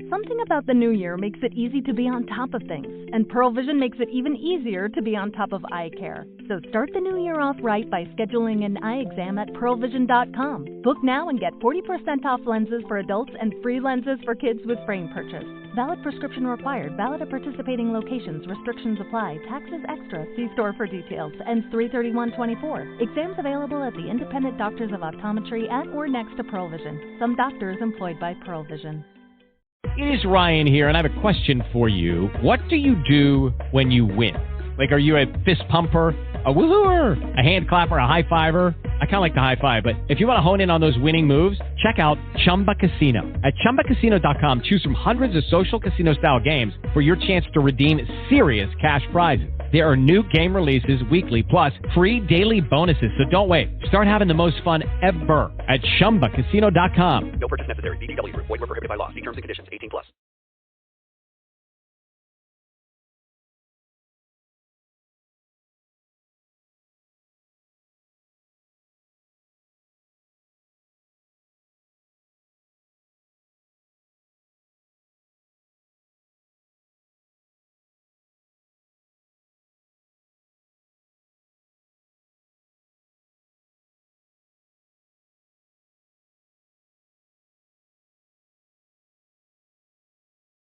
Something about the new year makes it easy to be on top of things, and Pearl Vision makes it even easier to be on top of eye care. So start the new year off right by scheduling an eye exam at pearlvision.com. Book now and get 40% off lenses for adults and free lenses for kids with frame purchase. Valid prescription required. Valid at participating locations. Restrictions apply. Taxes extra. See store for details. Ends 3/31/24. Exams available at the Independent Doctors of Optometry at or next to Pearl Vision. Some doctors employed by Pearl Vision. It is Ryan here, and I have a question for you. What do you do when you win? Like, are you a fist pumper, a woohooer, a hand clapper, a high fiver? I kind of like the high five, but if you want to hone in on those winning moves, check out Chumba Casino. At ChumbaCasino.com, choose from hundreds of social casino-style games for your chance to redeem serious cash prizes. There are new game releases weekly, plus free daily bonuses, so don't wait. Start having the most fun ever at ChumbaCasino.com. No purchase necessary. VGW Group. Void where prohibited by law. See terms and conditions. 18+.